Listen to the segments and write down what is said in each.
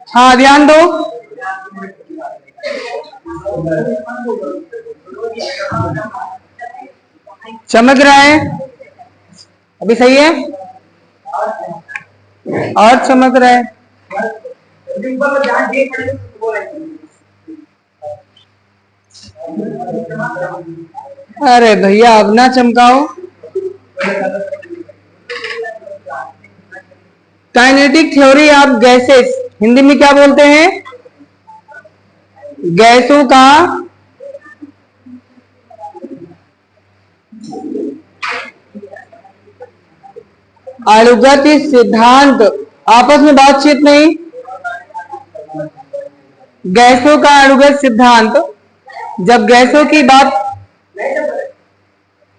हाँ ध्यान दो। चमक रहा है, अभी सही है, और चमक रहा है। अरे भैया अब ना चमकाओ। Kinetic theory of gases, Hindi में क्या बोलते हैं? गैसों का अणुगत सिद्धांत। आपस में बातचीत नहीं। गैसों का अणुगत सिद्धांत, जब गैसों की बात,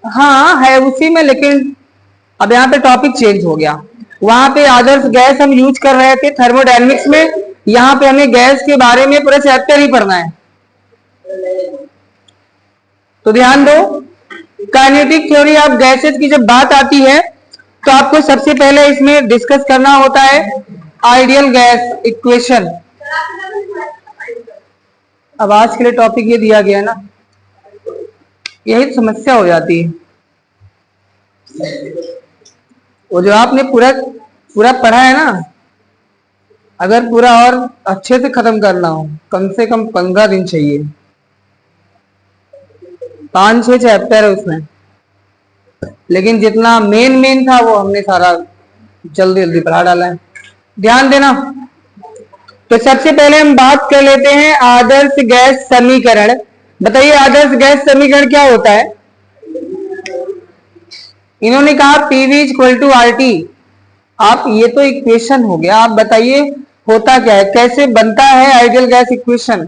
हाँ है उसी में, लेकिन अब यहाँ पे टॉपिक चेंज हो गया। वहां पे आदर्श गैस हम यूज कर रहे थे थर्मोडायनेमिक्स में, यहाँ पे हमें गैस के बारे में पूरा चैप्टर ही पढ़ना है। तो ध्यान दो, काइनेटिक थ्योरी ऑफ गैसेस की जब बात आती है तो आपको सबसे पहले इसमें डिस्कस करना होता है आइडियल गैस इक्वेशन। अब आज के लिए टॉपिक ये दिया गया ना, यही समस्या हो जाती है। वो जो आपने पूरा पूरा पढ़ा है ना, अगर पूरा और अच्छे से खत्म करना हो कम से कम 15 दिन चाहिए। 5-6 चैप्टर है उसमें, लेकिन जितना मेन था वो हमने सारा जल्दी जल्दी पढ़ा डाला है। ध्यान देना। तो सबसे पहले हम बात कर लेते हैं आदर्श गैस समीकरण। बताइए आदर्श गैस समीकरण क्या होता है? इन्होंने कहा PV equal to R T. आप ये तो इक्वेशन हो गया, आप बताइए होता क्या है, कैसे बनता है ideal gas equation?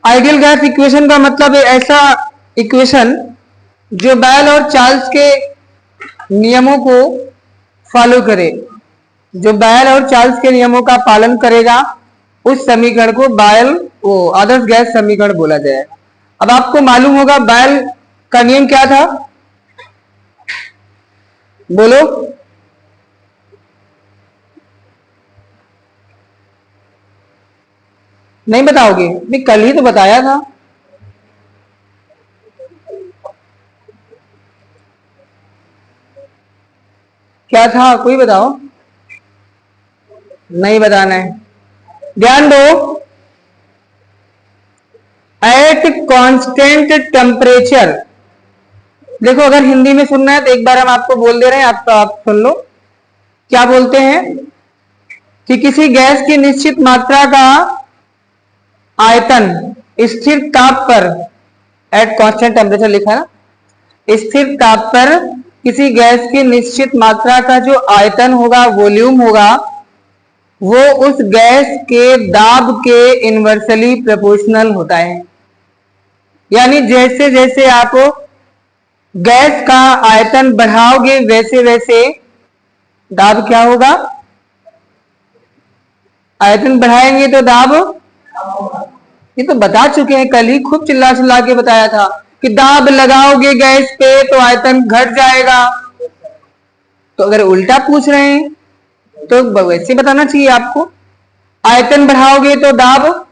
Ideal gas equation का मतलब है ऐसा इक्वेशन जो बेल और चार्ल्स के नियमों को फॉलो करे, जो बेल और चार्ल्स के नियमों का पालन करेगा, उस समीकरण को आदर्श गैस समीकरण बोला जाए। अब आपको मालूम होगा बेल का नियम क्या था, बोलो। नहीं बताओगे? नहीं, कल ही तो बताया था। क्या था, कोई बताओ। नहीं बताना है। ध्यान दो, एट कांस्टेंट टेम्परेचर। देखो अगर हिंदी में सुनना है तो एक बार हम आपको बोल दे रहे हैं, आप सुन लो। क्या बोलते हैं कि किसी गैस की निश्चित मात्रा का आयतन स्थिर ताप पर, एट कांस्टेंट टेम्परेचर लिखा है ना, स्थिर ताप पर किसी गैस की निश्चित मात्रा का जो आयतन होगा, वॉल्यूम होगा, वो उस गैस के दाब के इनवर्सली प्रोपोर्शनल होता है। यानी जैसे जैसे आप गैस का आयतन बढ़ाओगे वैसे वैसे दाब क्या होगा? आयतन बढ़ाएंगे तो दाब, ये तो बता चुके हैं, कल ही खूब चिल्ला चिल्ला के बताया था कि दाब लगाओगे गैस पे तो आयतन घट जाएगा। तो अगर उल्टा पूछ रहे हैं तो वैसे बताना चाहिए आपको, आयतन बढ़ाओगे तो दाब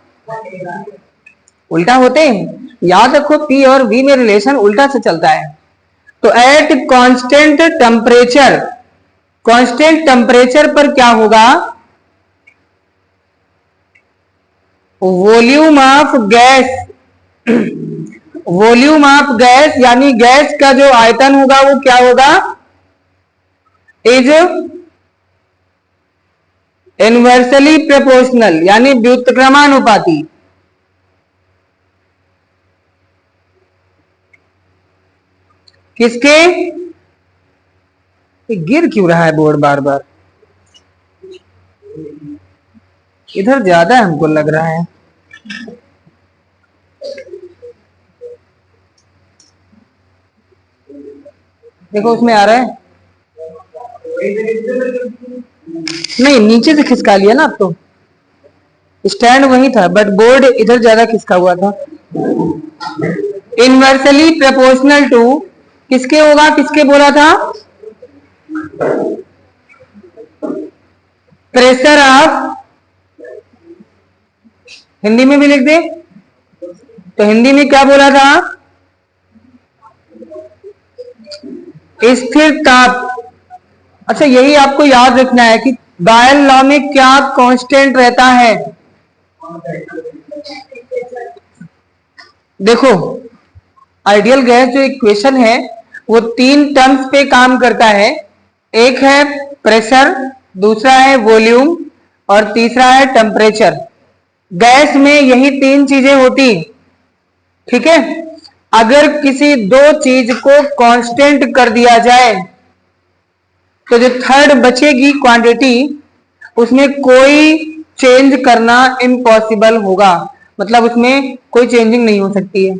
उल्टा होते हैं। याद रखो पी और वी में रिलेशन उल्टा से चलता है। तो at constant temperature, constant temperature पर क्या होगा? Volume of gas, volume of gas यानी गैस का जो आयतन होगा वो क्या होगा? इज इनवर्सली प्रोपोर्शनल, यानी व्युत्क्रमानुपाती। किसके? गिर क्यों रहा है बोर्ड बार बार? इधर ज्यादा हमको लग रहा है। देखो उसमें आ रहा है, नहीं नीचे से खिसका लिया ना अब तो, स्टैंड वही था बट बोर्ड इधर ज्यादा खिसका हुआ था। इनवर्सली प्रोपोर्शनल टू किसके होगा? किसके बोला था? प्रेशर ऑफ हिंदी में भी लिख दे। तो हिंदी में क्या बोला था? स्थिर ताप। अच्छा, यही आपको याद रखना है कि बायल लॉ में क्या कांस्टेंट रहता है। देखो, आइडियल गैस जो इक्वेशन है वो 3 टर्म्स पे काम करता है। एक है प्रेशर, दूसरा है वॉल्यूम और तीसरा है टेम्परेचर। गैस में यही 3 चीजें होती, ठीक है। अगर किसी 2 चीज को कांस्टेंट कर दिया जाए तो जो थर्ड बचेगी क्वांटिटी, उसमें कोई चेंज करना इम्पॉसिबल होगा, मतलब उसमें कोई चेंजिंग नहीं हो सकती है।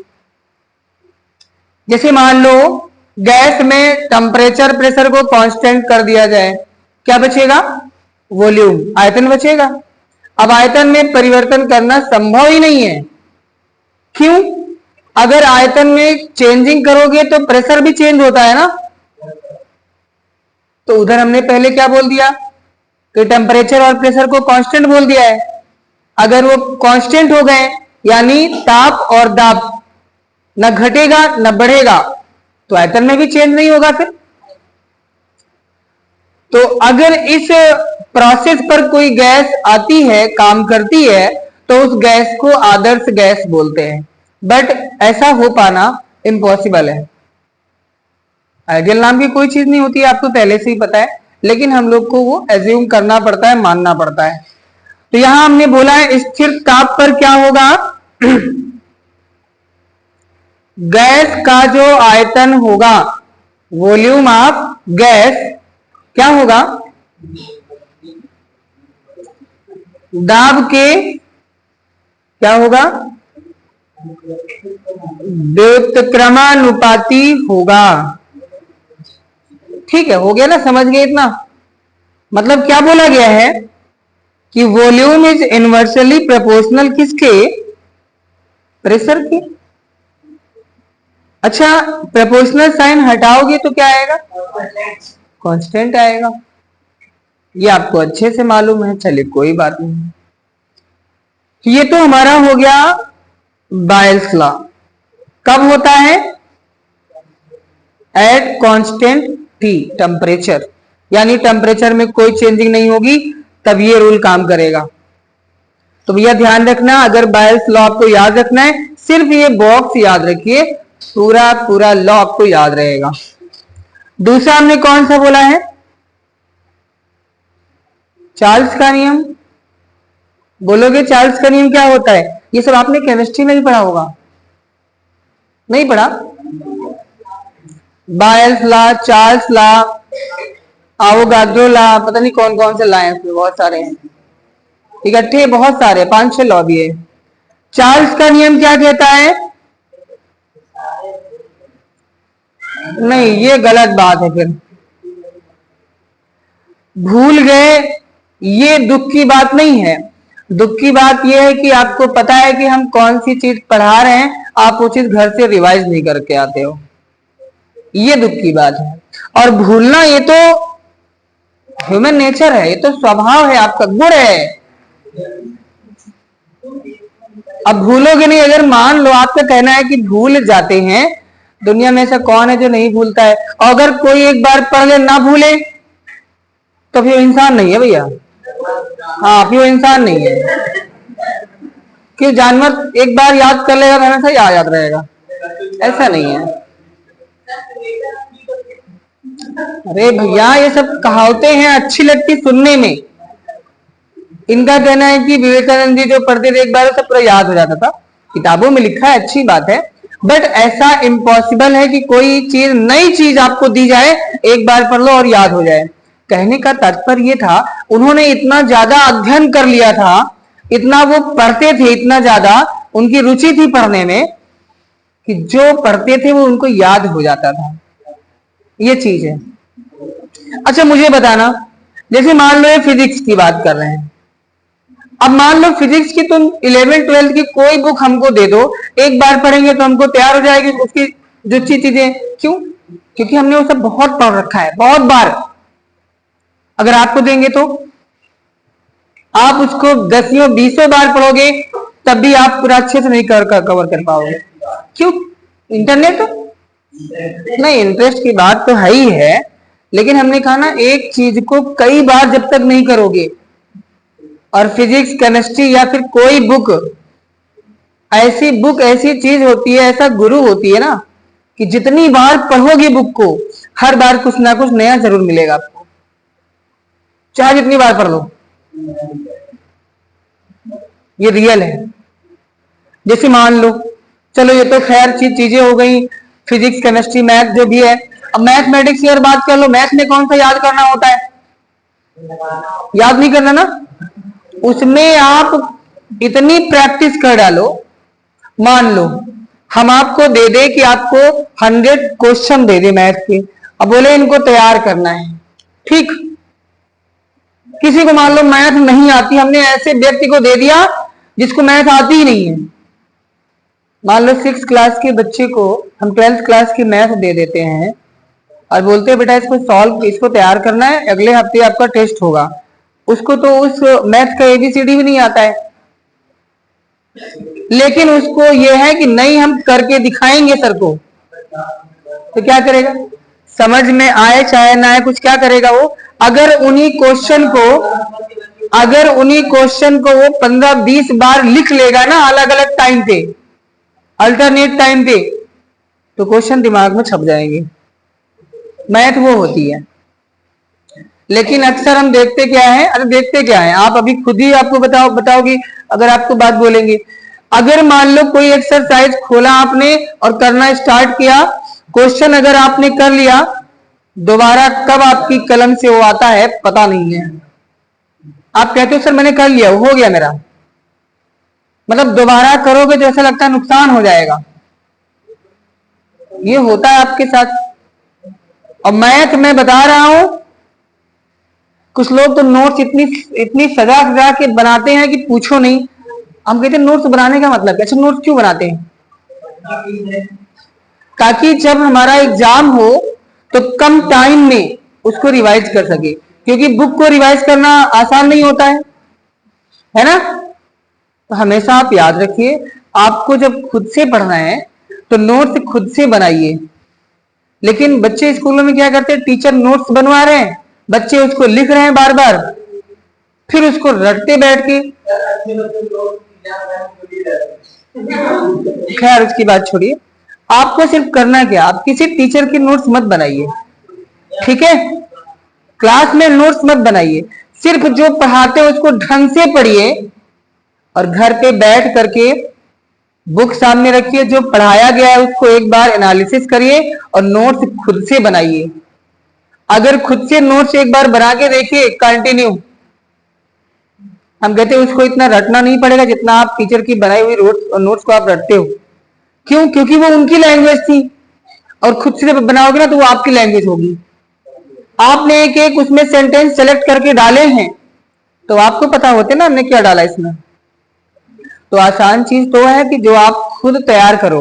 जैसे मान लो गैस में टेम्परेचर प्रेशर को कांस्टेंट कर दिया जाए, क्या बचेगा? वॉल्यूम, आयतन बचेगा। अब आयतन में परिवर्तन करना संभव ही नहीं है। क्यों? अगर आयतन में चेंजिंग करोगे तो प्रेशर भी चेंज होता है ना। तो उधर हमने पहले क्या बोल दिया कि टेम्परेचर और प्रेशर को कांस्टेंट बोल दिया है। अगर वो कांस्टेंट हो गए यानी ताप और दाब न घटेगा न बढ़ेगा, तो आयतन में भी चेंज नहीं होगा फिर। तो अगर इस प्रोसेस पर कोई गैस आती है, काम करती है, तो उस गैस को आदर्श गैस बोलते हैं। बट ऐसा हो पाना इम्पॉसिबल है। आइडियल नाम की कोई चीज नहीं होती है, आपको पहले से ही पता है, लेकिन हम लोग को वो एज्यूम करना पड़ता है, मानना पड़ता है। तो यहां हमने बोला है स्थिर ताप पर क्या होगा? गैस का जो आयतन होगा, वॉल्यूम ऑफ गैस, क्या होगा? दाब के क्या होगा? व्युत्क्रमानुपाती होगा। ठीक है, हो गया ना, समझ गए इतना? मतलब क्या बोला गया है कि वॉल्यूम इज इनवर्सली प्रोपोर्शनल किसके? प्रेशर के। अच्छा, प्रोपोर्शनल साइन हटाओगे तो क्या आएगा? कांस्टेंट आएगा। ये आपको अच्छे से मालूम है, चलिए कोई बात नहीं। ये तो हमारा हो गया बायल्स लॉ। कब होता है? एट कांस्टेंट टी टेम्परेचर, यानी टेम्परेचर में कोई चेंजिंग नहीं होगी, तब ये रूल काम करेगा। तो भैया ध्यान रखना, अगर बायल्स लॉ आपको याद रखना है, सिर्फ ये बॉक्स याद रखिए, पूरा पूरा लॉ आपको याद रहेगा। दूसरा हमने कौन सा बोला है? चार्ल्स का नियम। बोलोगे चार्ल्स का नियम क्या होता है? ये सब आपने केमिस्ट्री में भी पढ़ा होगा, नहीं पढ़ा? Boyle's law, Charles law, Avogadro law, पता नहीं कौन कौन से लॉ हैं, इसमें बहुत सारे हैं, इकट्ठे बहुत सारे, 5-6 लॉ भी है। चार्ल्स का नियम क्या कहता है? नहीं, ये गलत बात है, फिर भूल गए। ये दुख की बात नहीं है। दुख की बात यह है कि आपको पता है कि हम कौन सी चीज पढ़ा रहे हैं, आप वो चीज घर से रिवाइज नहीं करके आते हो, ये दुख की बात है। और भूलना ये तो ह्यूमन नेचर है, ये तो स्वभाव है, आपका गुण है। अब भूलोगे नहीं। अगर मान लो आपका कहना है कि भूल जाते हैं, दुनिया में ऐसा कौन है जो नहीं भूलता है? और अगर कोई एक बार पढ़ ले ना भूले तो फिर इंसान नहीं है भैया। हाँ, फिर इंसान नहीं है। कि जानवर एक बार याद कर लेगा तो हमेशा याद रहेगा, ऐसा नहीं है। अरे भैया, ये सब कहावतें हैं, अच्छी लगती सुनने में। इनका कहना है कि विवेकानंद जी जो पढ़ते थे एक बार सब पूरा याद हो जाता था। किताबों में लिखा है, अच्छी बात है, बट ऐसा इम्पॉसिबल है कि कोई चीज, नई चीज आपको दी जाए, एक बार पढ़ लो और याद हो जाए। कहने का तात्पर्य ये था, उन्होंने इतना ज्यादा अध्ययन कर लिया था, इतना वो पढ़ते थे, इतना ज्यादा उनकी रुचि थी पढ़ने में, कि जो पढ़ते थे वो उनको याद हो जाता था। ये चीज है। अच्छा, मुझे बताना, जैसे मान लो ये फिजिक्स की बात कर रहे हैं। अब मान लो फिजिक्स की तुम 11th-12th की कोई बुक हमको दे दो, एक बार पढ़ेंगे तो हमको तैयार हो जाएगी उसकी जो चीजें। क्यों? क्योंकि हमने वो सब बहुत पढ़ रखा है, बहुत बार। अगर आपको देंगे तो आप उसको 10 20 बार पढ़ोगे, तब भी आप पूरा अच्छे से नहीं कवर कर पाओगे। क्यों? इंटरनेट नहीं, इंटरेस्ट की बात तो है ही है, लेकिन हमने कहा ना एक चीज को कई बार जब तक नहीं करोगे, और फिजिक्स केमिस्ट्री या फिर कोई बुक ऐसी चीज होती है, ऐसा गुरु होती है ना कि जितनी बार पढ़ोगे बुक को हर बार कुछ ना कुछ नया जरूर मिलेगा आपको, चाहे जितनी बार पढ़ लो। ये रियल है। जैसे मान लो, चलो ये तो खैर चीजें हो गई, फिजिक्स केमिस्ट्री मैथ जो भी है। अब मैथमेटिक्स की अगर बात कर लो, मैथ में कौन सा याद करना होता है? याद नहीं करना ना, उसमें आप इतनी प्रैक्टिस कर डालो। मान लो हम आपको दे दे कि आपको 100 क्वेश्चन दे दे मैथ के, अब बोले इनको तैयार करना है, ठीक। किसी को मान लो मैथ नहीं आती, हमने ऐसे व्यक्ति को दे दिया जिसको मैथ आती ही नहीं है। मान लो 6 क्लास के बच्चे को हम 12th क्लास की मैथ दे देते हैं और बोलते हैं बेटा इसको तैयार करना है, अगले हफ्ते आपका टेस्ट होगा। उसको तो उस मैथ का एबीसीडी भी नहीं आता है, लेकिन उसको यह है कि नहीं हम करके दिखाएंगे सर को, तो क्या करेगा? समझ में आए चाहे ना आए, कुछ क्या करेगा वो? अगर उन्हीं क्वेश्चन को वो 15-20 बार लिख लेगा ना अलग अलग टाइम पे, अल्टरनेट टाइम पे, तो क्वेश्चन दिमाग में छप जाएंगे। मैथ वो होती है। लेकिन अक्सर हम देखते क्या है, आप अभी खुद ही आपको बताओगी अगर आपको बात बोलेंगे। अगर मान लो कोई एक्सरसाइज खोला आपने और करना स्टार्ट किया, क्वेश्चन अगर आपने कर लिया, दोबारा कब आपकी कलम से वो आता है पता नहीं है। आप कहते हो सर मैंने कर लिया, हो गया मेरा, मतलब दोबारा करोगे तो ऐसा लगता है नुकसान हो जाएगा। ये होता है आपके साथ। और मैथ मैं बता रहा हूं, कुछ लोग तो नोट्स इतनी सजा के बनाते हैं कि पूछो नहीं। हम कहते हैं नोट्स बनाने का मतलब, अच्छा नोट्स क्यों बनाते हैं? ताकि जब हमारा एग्जाम हो तो कम टाइम में उसको रिवाइज कर सके, क्योंकि बुक को रिवाइज करना आसान नहीं होता है ना। तो हमेशा आप याद रखिए, आपको जब खुद से पढ़ना है तो नोट्स खुद से बनाइए। लेकिन बच्चे स्कूलों में क्या करते हैं, टीचर नोट्स बनवा रहे हैं, बच्चे उसको लिख रहे हैं बार बार, फिर उसको रटते बैठ के। खैर उसकी बात छोड़िए, आपको सिर्फ करना क्या, आप किसी टीचर की नोट्स मत बनाइए, ठीक है? क्लास में नोट्स मत बनाइए, सिर्फ जो पढ़ाते हैं उसको ढंग से पढ़िए और घर पे बैठ करके बुक सामने रखिए, जो पढ़ाया गया है उसको एक बार एनालिसिस करिए और नोट्स खुद से बनाइए। अगर खुद से नोट्स एक बार बना के देखिए कंटिन्यू, हम कहते हैं उसको इतना रटना नहीं पड़ेगा जितना आप टीचर की बनाई हुई नोट्स को आप रटते हो। क्यों? क्योंकि वो उनकी लैंग्वेज थी, और खुद से बनाओगे ना तो वो आपकी लैंग्वेज होगी। आपने एक एक उसमें सेंटेंस सेलेक्ट करके डाले हैं तो आपको पता होते ना हमने क्या डाला इसमें। तो आसान चीज तो है कि जो आप खुद तैयार करो,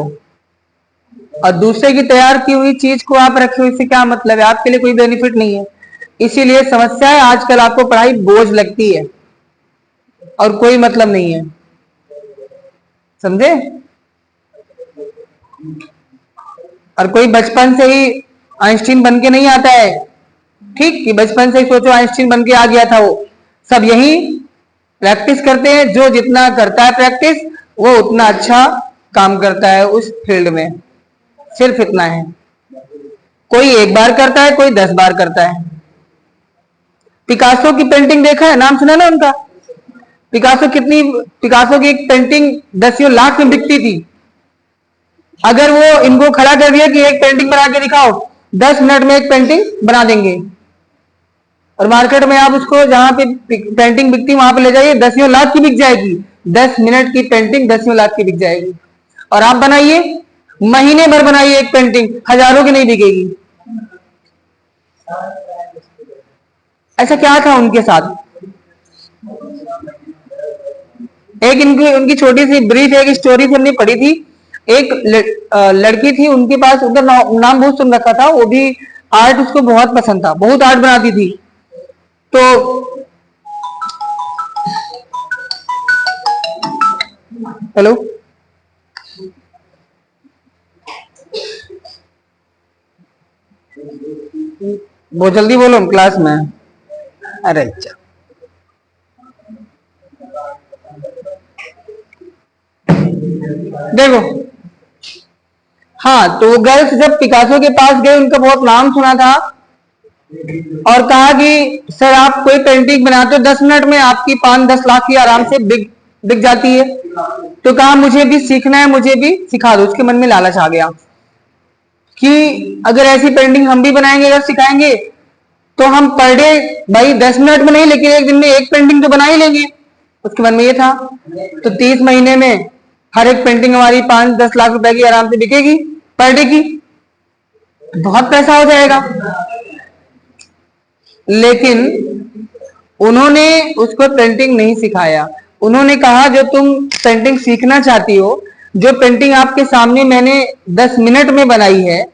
और दूसरे की तैयार की हुई चीज को आप रखे हो, इससे क्या मतलब है? आपके लिए कोई बेनिफिट नहीं है। इसीलिए समस्या है आजकल आपको पढ़ाई बोझ लगती है और कोई मतलब नहीं है, समझे? और कोई बचपन से ही आइंस्टीन बन के नहीं आता है, ठीक? कि बचपन से ही सोचो आइंस्टीन बन के आ गया था। वो सब यही प्रैक्टिस करते हैं, जो जितना करता है प्रैक्टिस वो उतना अच्छा काम करता है उस फील्ड में, सिर्फ इतना है। कोई एक बार करता है, कोई 10 बार करता है। पिकासो की पेंटिंग देखा है, नाम सुना ना उनका? पिकासो की एक पेंटिंग 10 लाख में बिकती थी। अगर वो इनको खड़ा कर दिया कि एक पेंटिंग बना के दिखाओ, 10 मिनट में एक पेंटिंग बना देंगे। और मार्केट में आप उसको जहां पे पेंटिंग बिकती वहां पे ले जाइए, 10 लाख की बिक जाएगी। 10 मिनट की पेंटिंग 10 लाख की बिक जाएगी। और आप बनाइए, महीने भर बनाइए एक पेंटिंग, हजारों की नहीं बिकेगी। ऐसा क्या था उनके साथ? एक उनकी छोटी सी ब्रीफ एक स्टोरी हमने पढ़ी थी। एक लड़की थी, उनके पास उनका नाम बहुत सुन रखा था, वो भी आर्ट उसको बहुत पसंद था, बहुत आर्ट बनाती थी। तो हेलो, बहुत जल्दी बोलो, क्लास में। अरे अच्छा, देखो, हाँ, तो गर्ल्स जब पिकासो के पास गए, उनका बहुत नाम सुना था और कहा कि सर आप कोई पेंटिंग बनाते हो 10 मिनट में आपकी 5-10 लाख की आराम से बिक बिक जाती है। तो कहा मुझे भी सीखना है, मुझे भी सिखा दो। उसके मन में लालच आ गया कि अगर ऐसी पेंटिंग हम भी बनाएंगे, अगर सिखाएंगे तो हम पर डे, भाई 10 मिनट में नहीं लेकिन एक दिन में एक पेंटिंग तो बना ही लेंगे। उसके मन में ये था। तो 30 महीने में हर एक पेंटिंग हमारी 5-10 लाख रुपए की आराम से बिकेगी पर डे की, बहुत पैसा हो जाएगा। लेकिन उन्होंने उसको पेंटिंग नहीं सिखाया। उन्होंने कहा जो तुम पेंटिंग सीखना चाहती हो, जो पेंटिंग आपके सामने मैंने 10 मिनट में बनाई है,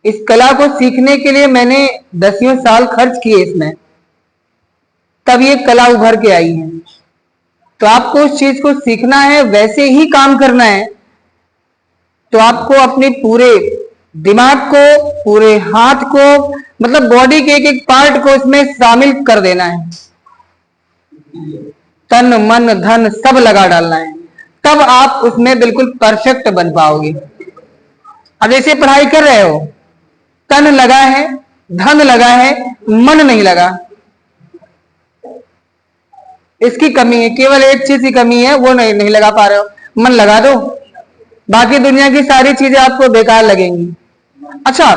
इस कला को सीखने के लिए मैंने 10 साल खर्च किए इसमें, तब ये कला उभर के आई है। तो आपको उस चीज को सीखना है, वैसे ही काम करना है। तो आपको अपने पूरे दिमाग को, पूरे हाथ को, मतलब बॉडी के एक एक पार्ट को इसमें शामिल कर देना है। तन मन धन सब लगा डालना है, तब आप उसमें बिल्कुल परफेक्ट बन पाओगे। अब जैसे पढ़ाई कर रहे हो, तन लगा है, धन लगा है, मन नहीं लगा, इसकी कमी है। केवल एक चीज की कमी है, वो नहीं लगा पा रहे हो। मन लगा दो, बाकी दुनिया की सारी चीजें आपको बेकार लगेंगी। अच्छा,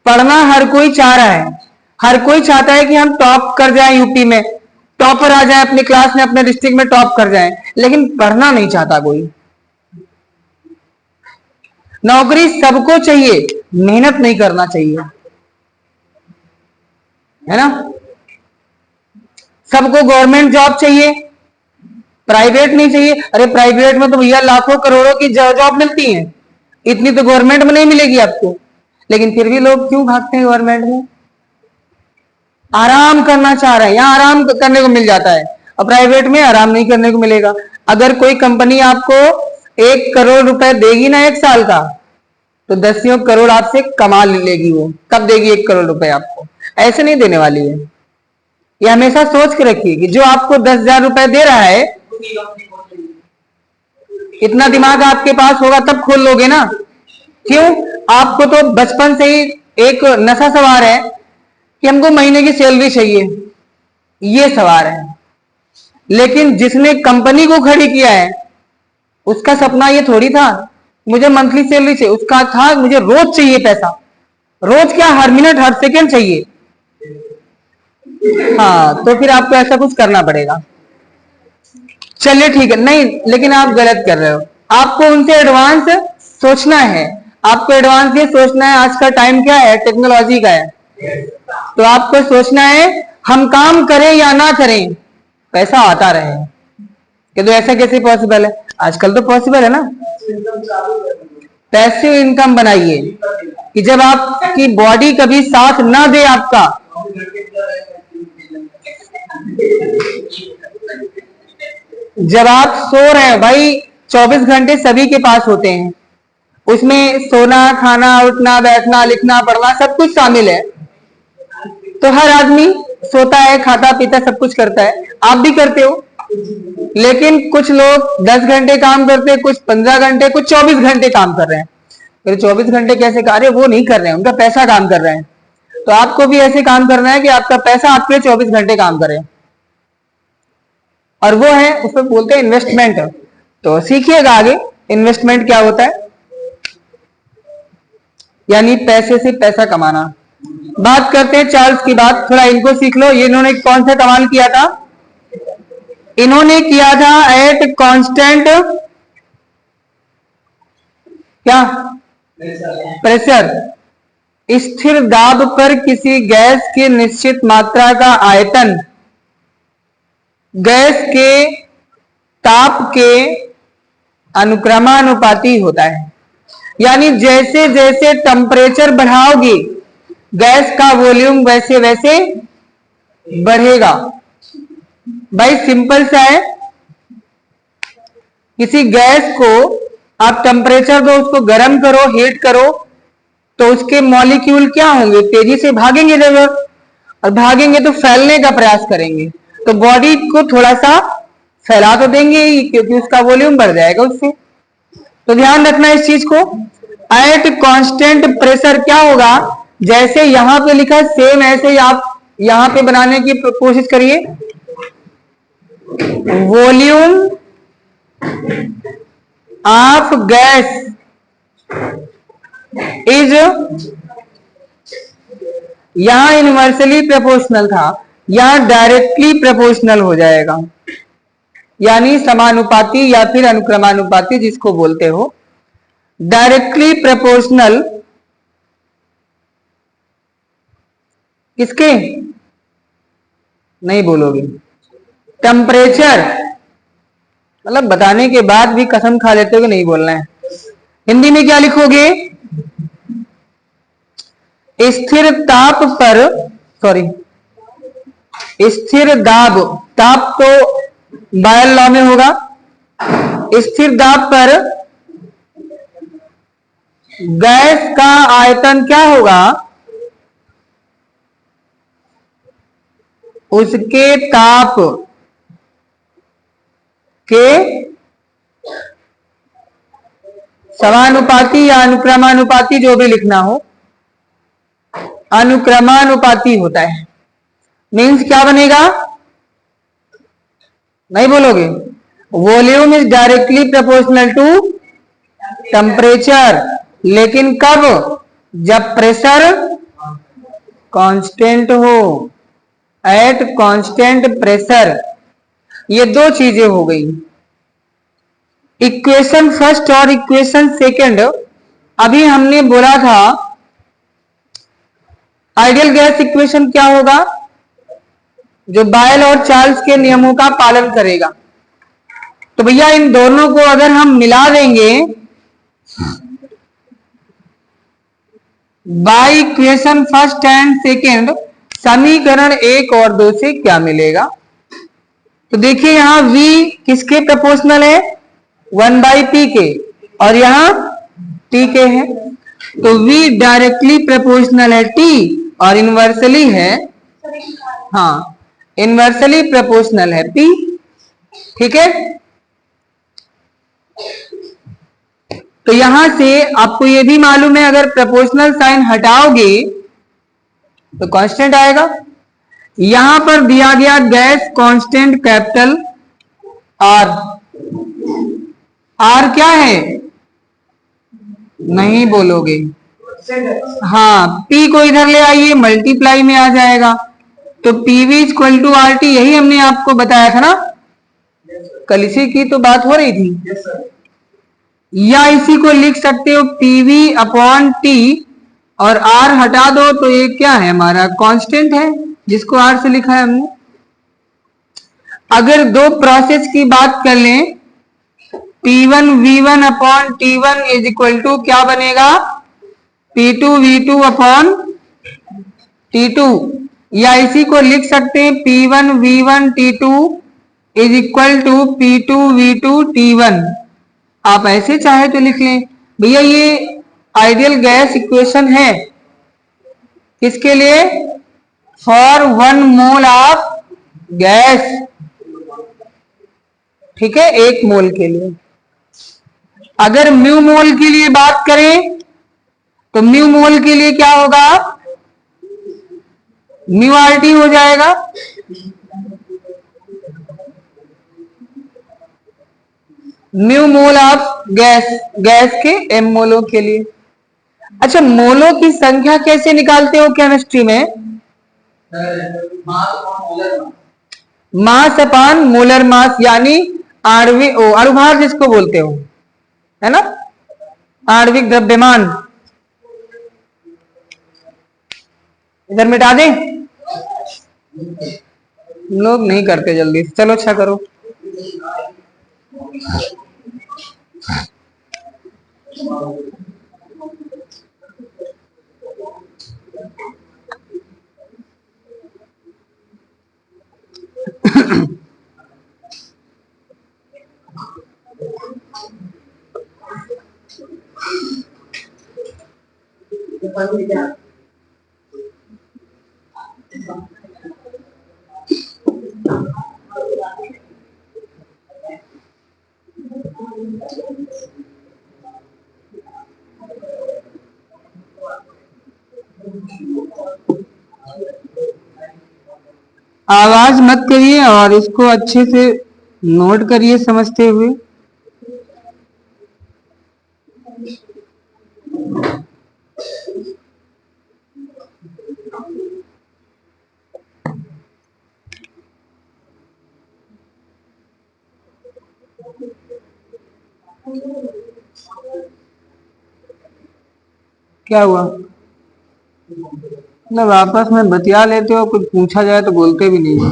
पढ़ना हर कोई चाह रहा है, हर कोई चाहता है कि हम टॉप कर जाएं, यूपी में टॉपर आ जाए, अपनी क्लास में, अपने डिस्ट्रिक्ट में टॉप कर जाएं, लेकिन पढ़ना नहीं चाहता कोई। नौकरी सबको चाहिए, मेहनत नहीं करना चाहिए, है ना। सबको गवर्नमेंट जॉब चाहिए, प्राइवेट नहीं चाहिए। अरे प्राइवेट में तो भैया लाखों करोड़ों की जॉब मिलती है, इतनी तो गवर्नमेंट में नहीं मिलेगी आपको। लेकिन फिर भी लोग क्यों भागते हैं गवर्नमेंट में? आराम करना चाह रहे हैं, यहां आराम करने को मिल जाता है, और प्राइवेट में आराम नहीं करने को मिलेगा। अगर कोई कंपनी आपको 1 करोड़ रुपए देगी ना 1 साल का, तो 10 करोड़ आपसे कमा लेगी वो। कब देगी 1 करोड़ रुपए आपको? ऐसे नहीं देने वाली है। ये हमेशा सोच के रखिए कि जो आपको 10,000 रुपए दे रहा है, इतना दिमाग आपके पास होगा तब खोल लोगे ना। क्यों? आपको तो बचपन से ही एक नशा सवार है कि हमको महीने की सैलरी चाहिए, ये सवार है। लेकिन जिसने कंपनी को खड़ी किया है, उसका सपना ये थोड़ी था मुझे मंथली सैलरी चाहिए, उसका था मुझे रोज चाहिए पैसा। रोज क्या, हर मिनट हर सेकंड चाहिए। हाँ, तो फिर आपको ऐसा कुछ करना पड़ेगा। चलिए ठीक है, नहीं लेकिन आप गलत कर रहे हो। आपको उनसे एडवांस सोचना है, आपको एडवांस ये सोचना है। आज का टाइम क्या है? टेक्नोलॉजी का है। तो आपको सोचना है हम काम करें या ना करें, पैसा आता रहे। कि तो ऐसा कैसे पॉसिबल है? आजकल तो पॉसिबल है ना। पैसिव इनकम बनाइए कि जब आपकी बॉडी कभी साथ ना दे आपका, जब आप सो रहे हैं, भाई 24 घंटे सभी के पास होते हैं, उसमें सोना, खाना, उठना, बैठना, लिखना, पढ़ना सब कुछ शामिल है। तो हर आदमी सोता है, खाता पीता सब कुछ करता है, आप भी करते हो। लेकिन कुछ लोग 10 घंटे काम करते हैं, कुछ 15 घंटे, कुछ 24 घंटे काम कर रहे हैं। फिर 24 घंटे कैसे? अरे वो नहीं कर रहे हैं, उनका पैसा काम कर रहे हैं। तो आपको भी ऐसे काम करना है कि आपका पैसा आपके 24 घंटे काम करे, और वो है, उसमें बोलते हैं इन्वेस्टमेंट। तो सीखिएगा आगे इन्वेस्टमेंट क्या होता है, यानी पैसे से पैसा कमाना। बात करते हैं चार्ल्स की बात, थोड़ा इनको सीख लो। ये इन्होंने कौन सा कमाल किया था? इन्होंने किया था एट कांस्टेंट क्या प्रेशर, स्थिर दाब पर किसी गैस की निश्चित मात्रा का आयतन गैस के ताप के अनुक्रमानुपाती होता है। यानी जैसे जैसे टेम्परेचर बढ़ाओगे, गैस का वॉल्यूम वैसे वैसे बढ़ेगा। भाई सिंपल सा है, किसी गैस को आप टेम्परेचर दो, उसको गर्म करो, हीट करो, तो उसके मॉलिक्यूल क्या होंगे, तेजी से भागेंगे जरूर, और भागेंगे तो फैलने का प्रयास करेंगे, तो बॉडी को थोड़ा सा फैला तो देंगे ही, क्योंकि उसका वॉल्यूम बढ़ जाएगा उससे। तो ध्यान रखना इस चीज को। एट कांस्टेंट प्रेशर क्या होगा, जैसे यहां पे लिखा है सेम ऐसे ही आप यहां पे बनाने की कोशिश करिए। वॉल्यूम ऑफ गैस इज, यहां इनवर्सली प्रोपोर्शनल था, यहां डायरेक्टली प्रोपोर्शनल हो जाएगा, यानी समानुपाती या फिर अनुक्रमानुपाती जिसको बोलते हो। डायरेक्टली प्रोपोर्शनल किसके, नहीं बोलोगे, टेम्परेचर, मतलब बताने के बाद भी कसम खा लेते हो कि नहीं बोलना है। हिंदी में क्या लिखोगे, स्थिर ताप पर, सॉरी स्थिर दाब, ताप तो बायल लॉ में होगा, स्थिर दाब पर गैस का आयतन क्या होगा, उसके ताप के समानुपाती या अनुक्रमानुपाती, जो भी लिखना हो, अनुक्रमानुपाती होता है। मीन्स क्या बनेगा, नहीं बोलोगे, volume is directly proportional to temperature, लेकिन कब, जब प्रेशर कांस्टेंट हो, एट कांस्टेंट प्रेशर। ये दो चीजें हो गई, इक्वेशन फर्स्ट और इक्वेशन सेकंड। अभी हमने बोला था आइडियल गैस इक्वेशन क्या होगा, जो बायल और चार्ल्स के नियमों का पालन करेगा। तो भैया इन दोनों को अगर हम मिला देंगे by equation first and second, समीकरण एक और दो से क्या मिलेगा, तो देखिए यहां v किसके प्रोपोर्शनल है, 1/p के, और यहां t के है, तो v डायरेक्टली प्रोपोर्शनल है t, और इनवर्सली है, हाँ इनवर्सली प्रोपोर्शनल है p। ठीक है, तो यहां से आपको ये भी मालूम है, अगर प्रोपोर्शनल साइन हटाओगे तो कांस्टेंट आएगा। यहां पर दिया गया gas constant capital R, R क्या है, नहीं बोलोगे, हाँ पी को इधर ले आइए, मल्टीप्लाई में आ जाएगा, तो PV equal to R T, यही हमने आपको बताया था ना, कल इसी की तो बात हो रही थी। या इसी को लिख सकते हो पीवी अपॉन टी, और आर हटा दो तो ये क्या है, हमारा कांस्टेंट है, जिसको आर से लिखा है हमने। अगर दो प्रोसेस की बात कर लें, P1 V1 upon T1 is equal to क्या बनेगा, P2 V2 अपॉन T2, या इसी को लिख सकते हैं P1 V1 T2 is equal to P2 V2 T1, आप ऐसे चाहे तो लिख लें। भैया ये आइडियल गैस इक्वेशन है किसके लिए, फॉर 1 मोल ऑफ गैस, ठीक है, 1 मोल के लिए। अगर म्यू मोल के लिए बात करें तो म्यू मोल के लिए क्या होगा, म्यू आर टी हो जाएगा, mu mole of gas, gas के एम मोलों के लिए। अच्छा, मोलों की संख्या कैसे निकालते हो केमिस्ट्री में, मास अपान मोलर मास, यानी आणविक अणुभार जिसको बोलते हो, है ना, आणविक द्रव्यमान। इधर मिटा दें, लोग नहीं करते जल्दी, चलो अच्छा करो। आवाज मत करिए और इसको अच्छे से नोट करिए समझते हुए। क्या हुआ मतलब आपस में बतिया लेते हो, कुछ पूछा जाए तो बोलते भी नहीं हो।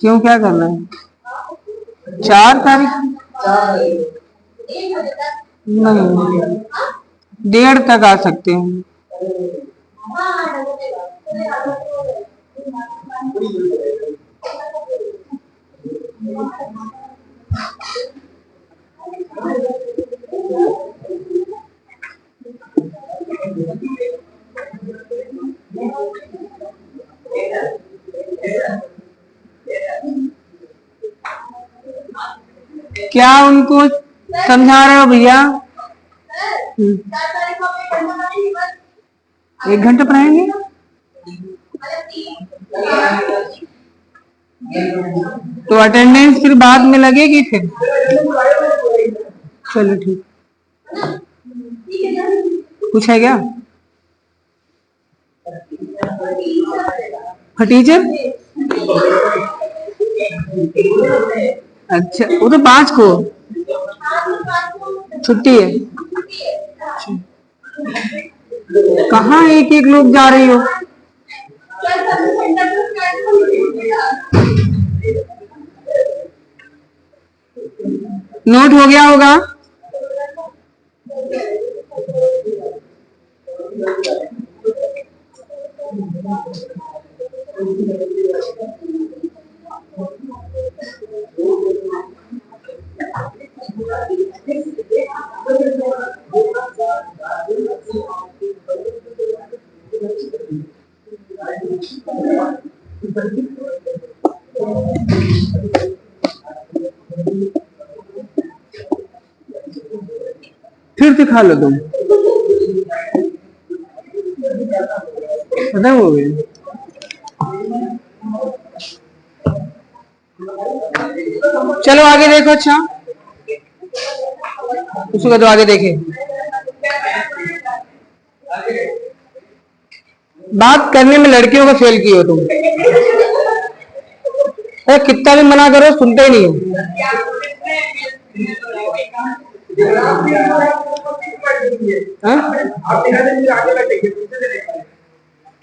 क्यों क्या करना है? 4 तारीख नहीं, 1:30 तक आ सकते हैं। क्या उनको समझा रहे हो भैया? 1 घंटे पढ़ाएंगे तो अटेंडेंस फिर बाद में लगेगी फिर। चलो ठीक, कुछ है क्या? टीचर अच्छा, वो तो 5 को छुट्टी है। कहाँ एक एक लोग जा रही हो? नोट हो गया होगा? फिर दिखा लो तुम, खत्म हो गए। चलो आगे देखो। अच्छा उसको तो आगे देखे, बात करने में लड़कियों को फेल की हो तुम। कितना भी मना करो सुनते ही नहीं हो।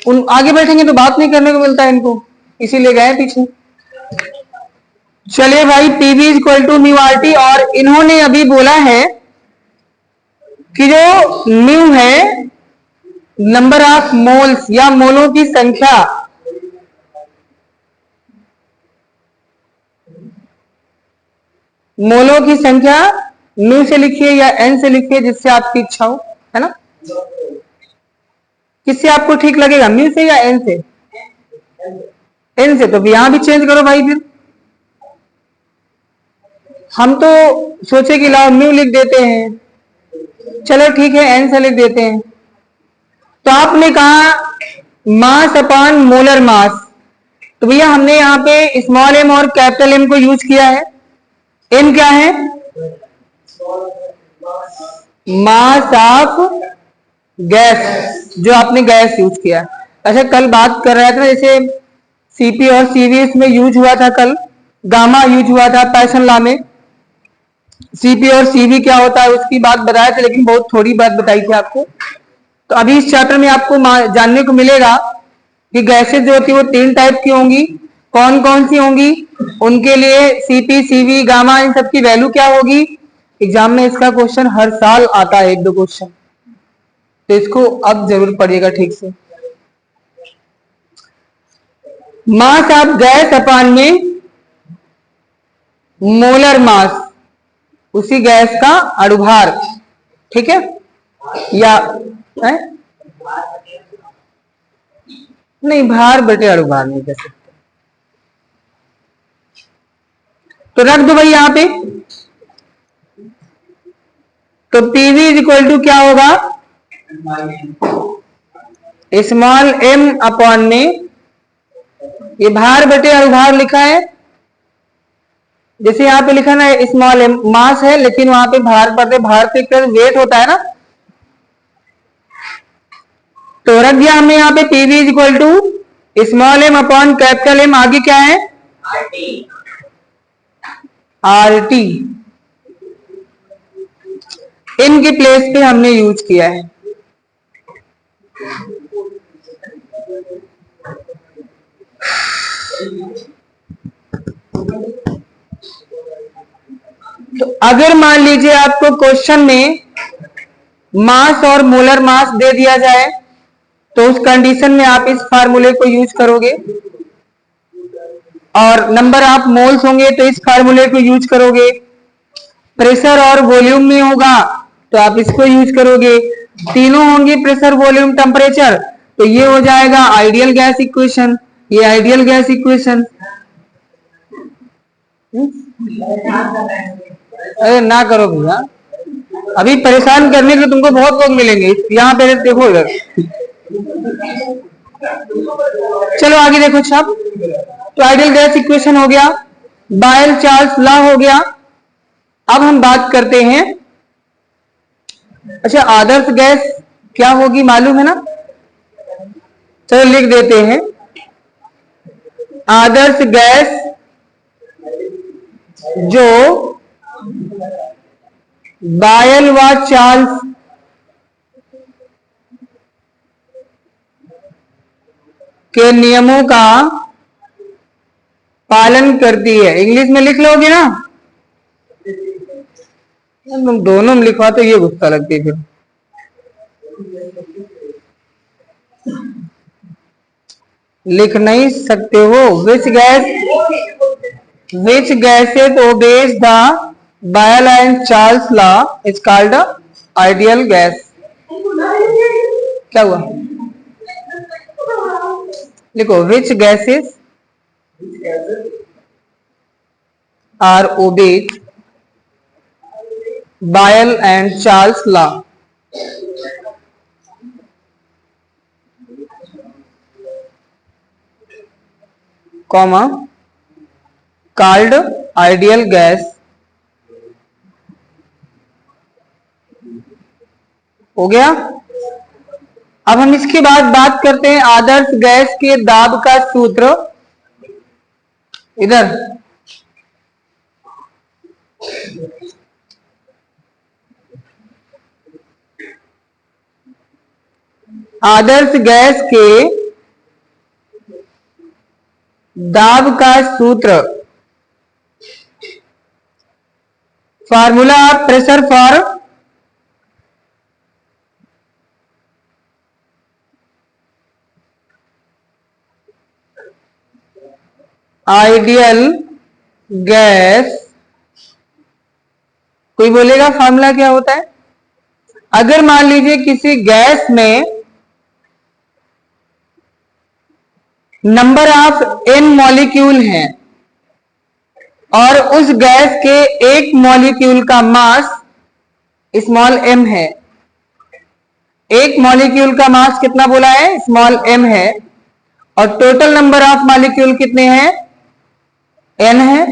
उन आगे बैठेंगे तो बात नहीं करने को मिलता है इनको, इसीलिए गए पीछे। चलिए भाई, PV is equal to mu R T, और इन्होंने अभी बोला है कि जो म्यू है नंबर ऑफ मोल्स या मोलों की संख्या, मोलों की संख्या म्यू से लिखिए या एन से लिखिए, जिससे आपकी इच्छा हो, है ना? किससे आपको ठीक लगेगा, म्यू से या एन से? एन से। तो यहां भी चेंज करो भाई। फिर हम तो सोचे कि लाओ म्यू लिख देते हैं, चलो ठीक है एन से लिख देते हैं। तो आपने कहा मास अपॉन मोलर मास, तो भैया हमने यहाँ पे स्मॉल एम और कैपिटल एम को यूज किया है। एम क्या है? मास ऑफ गैस, जो आपने गैस यूज किया। अच्छा कल बात कर रहा था जैसे सीपी और सीवी में यूज हुआ था, कल गामा यूज हुआ था पैशन लॉ में। सीपी और सीवी क्या होता है उसकी बात बताया था, लेकिन बहुत थोड़ी बात बताई थी आपको। तो अभी इस चैप्टर में आपको जानने को मिलेगा कि गैसेज जो होती है वो 3 टाइप की होंगी। कौन कौन सी होंगी, उनके लिए सीपी, सीवी, गामा, इन सब की वैल्यू क्या होगी। एग्जाम में इसका क्वेश्चन हर साल आता है, 1-2 क्वेश्चन, तो इसको अब जरूर पढ़िएगा ठीक से। मास ऑफ गैस अपान में मोलर मास, उसी गैस का अणुभार, ठीक है, या है? नहीं, भार बटे अणुभार नहीं कह सकते, तो रख दो भाई यहां पे। तो पीवी इज इक्वल टू क्या होगा, स्मॉल एम अपॉन में, ये भार बटे अणुभार लिखा है, जैसे यहाँ पे लिखा ना स्मॉल एम, मास है लेकिन वहां पे भार पड़ते, भार से वेट होता है ना, तो रख दिया हमने यहाँ पे PV is equal to small M upon capital M, आगे क्या है आरटी, एम के प्लेस पे हमने यूज किया है। तो अगर मान लीजिए आपको क्वेश्चन में मास और मोलर मास दे दिया जाए, तो उस कंडीशन में आप इस फार्मूले को यूज करोगे, और नंबर ऑफ मोल्स होंगे तो इस फार्मूले को यूज करोगे, प्रेशर और वॉल्यूम में होगा तो आप इसको यूज करोगे, तीनों होंगे प्रेशर, वॉल्यूम, टेम्परेचर, तो ये हो जाएगा आइडियल गैस इक्वेशन, ये आइडियल गैस इक्वेशन। अरे ना करो भैया, अभी परेशान करने के तुमको बहुत लोग मिलेंगे, यहाँ पे देखो इधर, चलो आगे देखो छाप। तो आइडियल गैस इक्वेशन हो गया, बायल चार्ल्स लॉ हो गया। अब हम बात करते हैं, अच्छा आदर्श गैस क्या होगी मालूम है ना, चलो लिख देते हैं, आदर्श गैस जो बायल व चार्ल्स के नियमों का पालन करती है। इंग्लिश में लिख लोगे ना, तुम दोनों में लिखवा तो ये गुस्सा लगती है, फिर लिख नहीं सकते हो। विच गैसेज ओबेज द बायल and Charles law is called ideal gas. क्या हुआ, लिखो विच गैसेज आर ओबेज बायल and Charles law comma called ideal gas. हो गया। अब हम इसके बाद बात करते हैं आदर्श गैस के दाब का सूत्र। इधर आदर्श गैस के दाब का सूत्र, formula of pressure for ideal gas. कोई बोलेगा फार्मूला क्या होता है? अगर मान लीजिए किसी गैस में नंबर ऑफ n मॉलिक्यूल हैं और उस गैस के एक मॉलिक्यूल का मास स्मॉल m है, एक मॉलिक्यूल का मास कितना बोला है? स्मॉल m है, और टोटल नंबर ऑफ मॉलिक्यूल कितने हैं? n है,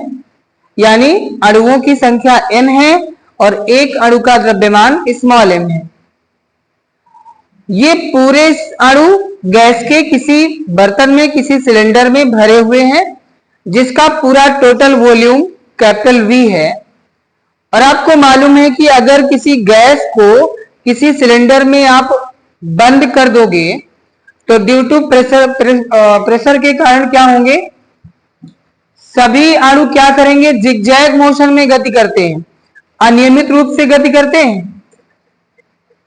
यानी अणुओं की संख्या n है और एक अणु का द्रव्यमान स्मॉल m है। ये पूरे अणु गैस के किसी बर्तन में, किसी सिलेंडर में भरे हुए हैं, जिसका पूरा टोटल वॉल्यूम कैपिटल V है। और आपको मालूम है कि अगर किसी गैस को किसी सिलेंडर में आप बंद कर दोगे तो ड्यू टू प्रेशर के कारण क्या होंगे? सभी अणु क्या करेंगे, जिगजैग मोशन में गति करते हैं, अनियमित रूप से गति करते हैं।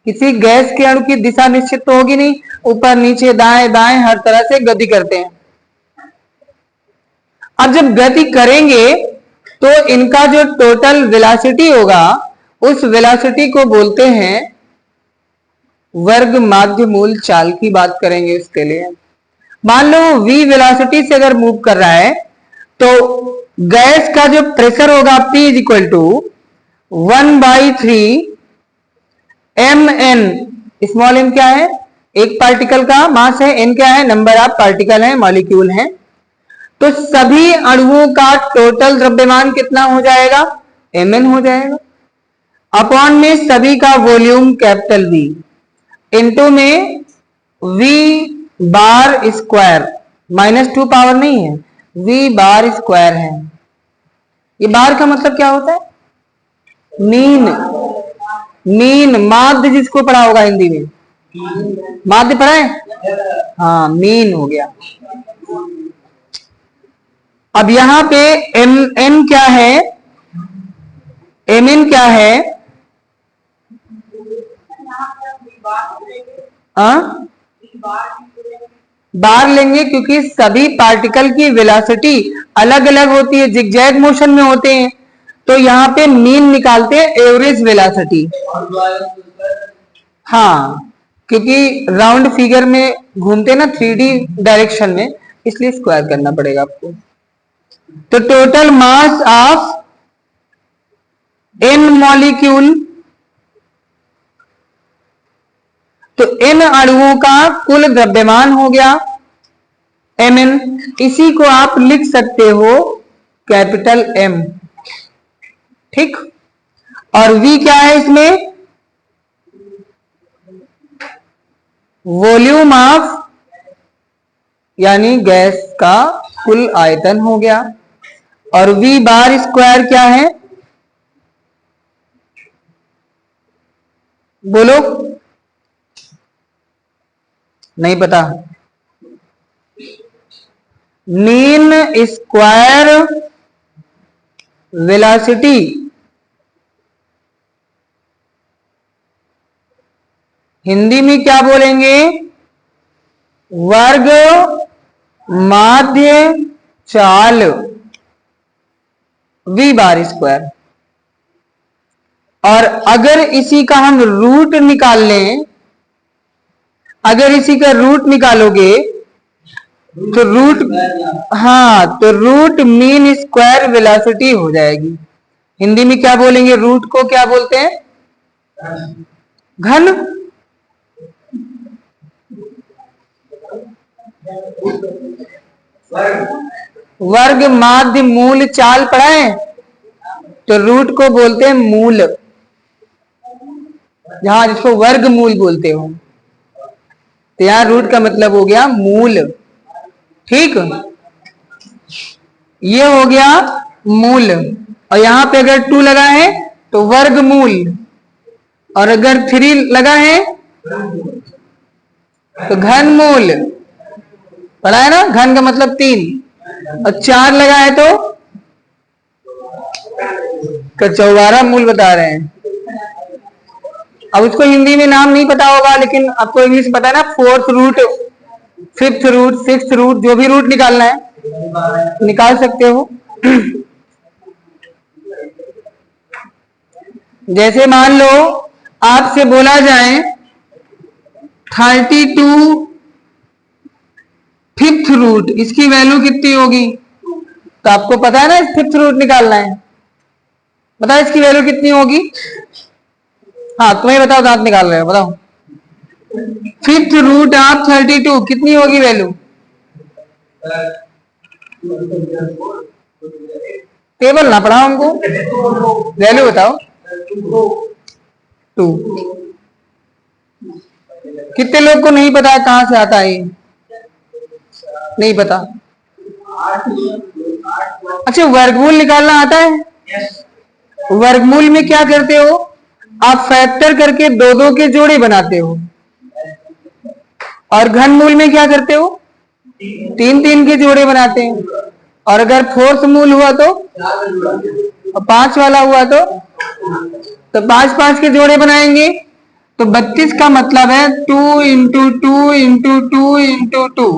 किसी गैस के अणु की दिशा निश्चित तो होगी नहीं, ऊपर नीचे दाएं बाएं हर तरह से गति करते हैं। अब जब गति करेंगे तो इनका जो टोटल वेलोसिटी होगा, उस वेलोसिटी को बोलते हैं वर्ग माध्य मूल चाल की बात करेंगे इसके लिए। मान लो v वेलोसिटी से अगर मूव कर रहा है तो गैस का जो प्रेशर होगा P is equal to 1/3 mn। Small m क्या है, एक पार्टिकल का मास है, n क्या है, नंबर ऑफ पार्टिकल है, मॉलिक्यूल है। तो सभी अणुओं का टोटल द्रव्यमान कितना हो जाएगा, mn हो जाएगा, अपॉन में सभी का वॉल्यूम कैपिटल V, इनटू में V बार स्क्वायर, -2 पावर नहीं है, V बार स्क्वायर है। ये बार का मतलब क्या होता है, मीन, मीन माध्य जिसको पढ़ा होगा हिंदी में, माध्य पढ़ा है, हाँ मीन हो गया। अब यहां पे mn क्या है, mn क्या है, बार लेंगे क्योंकि सभी पार्टिकल की वेलोसिटी अलग अलग होती है, जिगजैग मोशन में होते हैं, तो यहाँ पे मीन निकालते हैं, एवरेज वेलोसिटी। हाँ, क्योंकि राउंड फिगर में घूमते ना 3D डायरेक्शन में, इसलिए स्क्वायर करना पड़ेगा आपको। तो total mass of n molecule, तो n अणुओं का कुल द्रव्यमान हो गया mn। इसी को आप लिख सकते हो कैपिटल M, ठीक। और V क्या है इसमें, वॉल्यूम ऑफ, यानी गैस का कुल आयतन हो गया। और V बार स्क्वायर क्या है, बोलो, नहीं पता, मीन स्क्वायर वेलोसिटी हिंदी में क्या बोलेंगे, वर्ग माध्य चाल V बार स्क्वायर। और अगर इसी का हम रूट निकाल लें, अगर इसी का रूट निकालोगे तो रूट, हाँ, तो रूट मीन स्क्वायर वेलोसिटी हो जाएगी। हिंदी में क्या बोलेंगे, रूट को क्या बोलते हैं, घन। वर्ग माध्य मूल चाल पढ़ा है, तो रूट को बोलते हैं मूल, जहां जिसको वर्ग मूल बोलते हो, तो यहां रूट का मतलब हो गया मूल, ठीक। ये हो गया मूल, और यहां पे अगर 2 लगा है तो वर्ग मूल, और अगर 3 लगा है तो घन मूल, पढ़ा है ना, घन का मतलब 3, और 4 लगा है तो चौबारा मूल बता रहे हैं। अब उसको हिंदी में नाम नहीं पता होगा, लेकिन आपको इंग्लिश पता है ना, 4th root, 5th root, 6th root, जो भी रूट निकालना है निकाल सकते हो। जैसे मान लो आपसे बोला जाए 32 5th रूट, इसकी वैल्यू कितनी होगी, तो आपको पता है ना, 5th रूट निकालना है, बताओ इसकी वैल्यू कितनी होगी। हाँ, तुम्हें बताओ, दांत निकाल रहे हो, बताओ 5th रूट ऑफ 32 कितनी होगी वैल्यू, टेबल ना पढ़ाओ हमको, वैल्यू बताओ। 2। कितने लोग को नहीं पता है कहां से आता है, नहीं पता। अच्छा, वर्गमूल निकालना आता है, वर्गमूल में क्या करते हो आप, फैक्टर करके 2-2 के जोड़े बनाते हो, और घनमूल में क्या करते हो, 3-3 के जोड़े बनाते हैं। और अगर फोर्थ मूल हुआ तो, और 5 वाला हुआ तो 5 5 के जोड़े बनाएंगे। तो 32 का मतलब है 2 इंटू 2 इंटू 2 इंटू 2।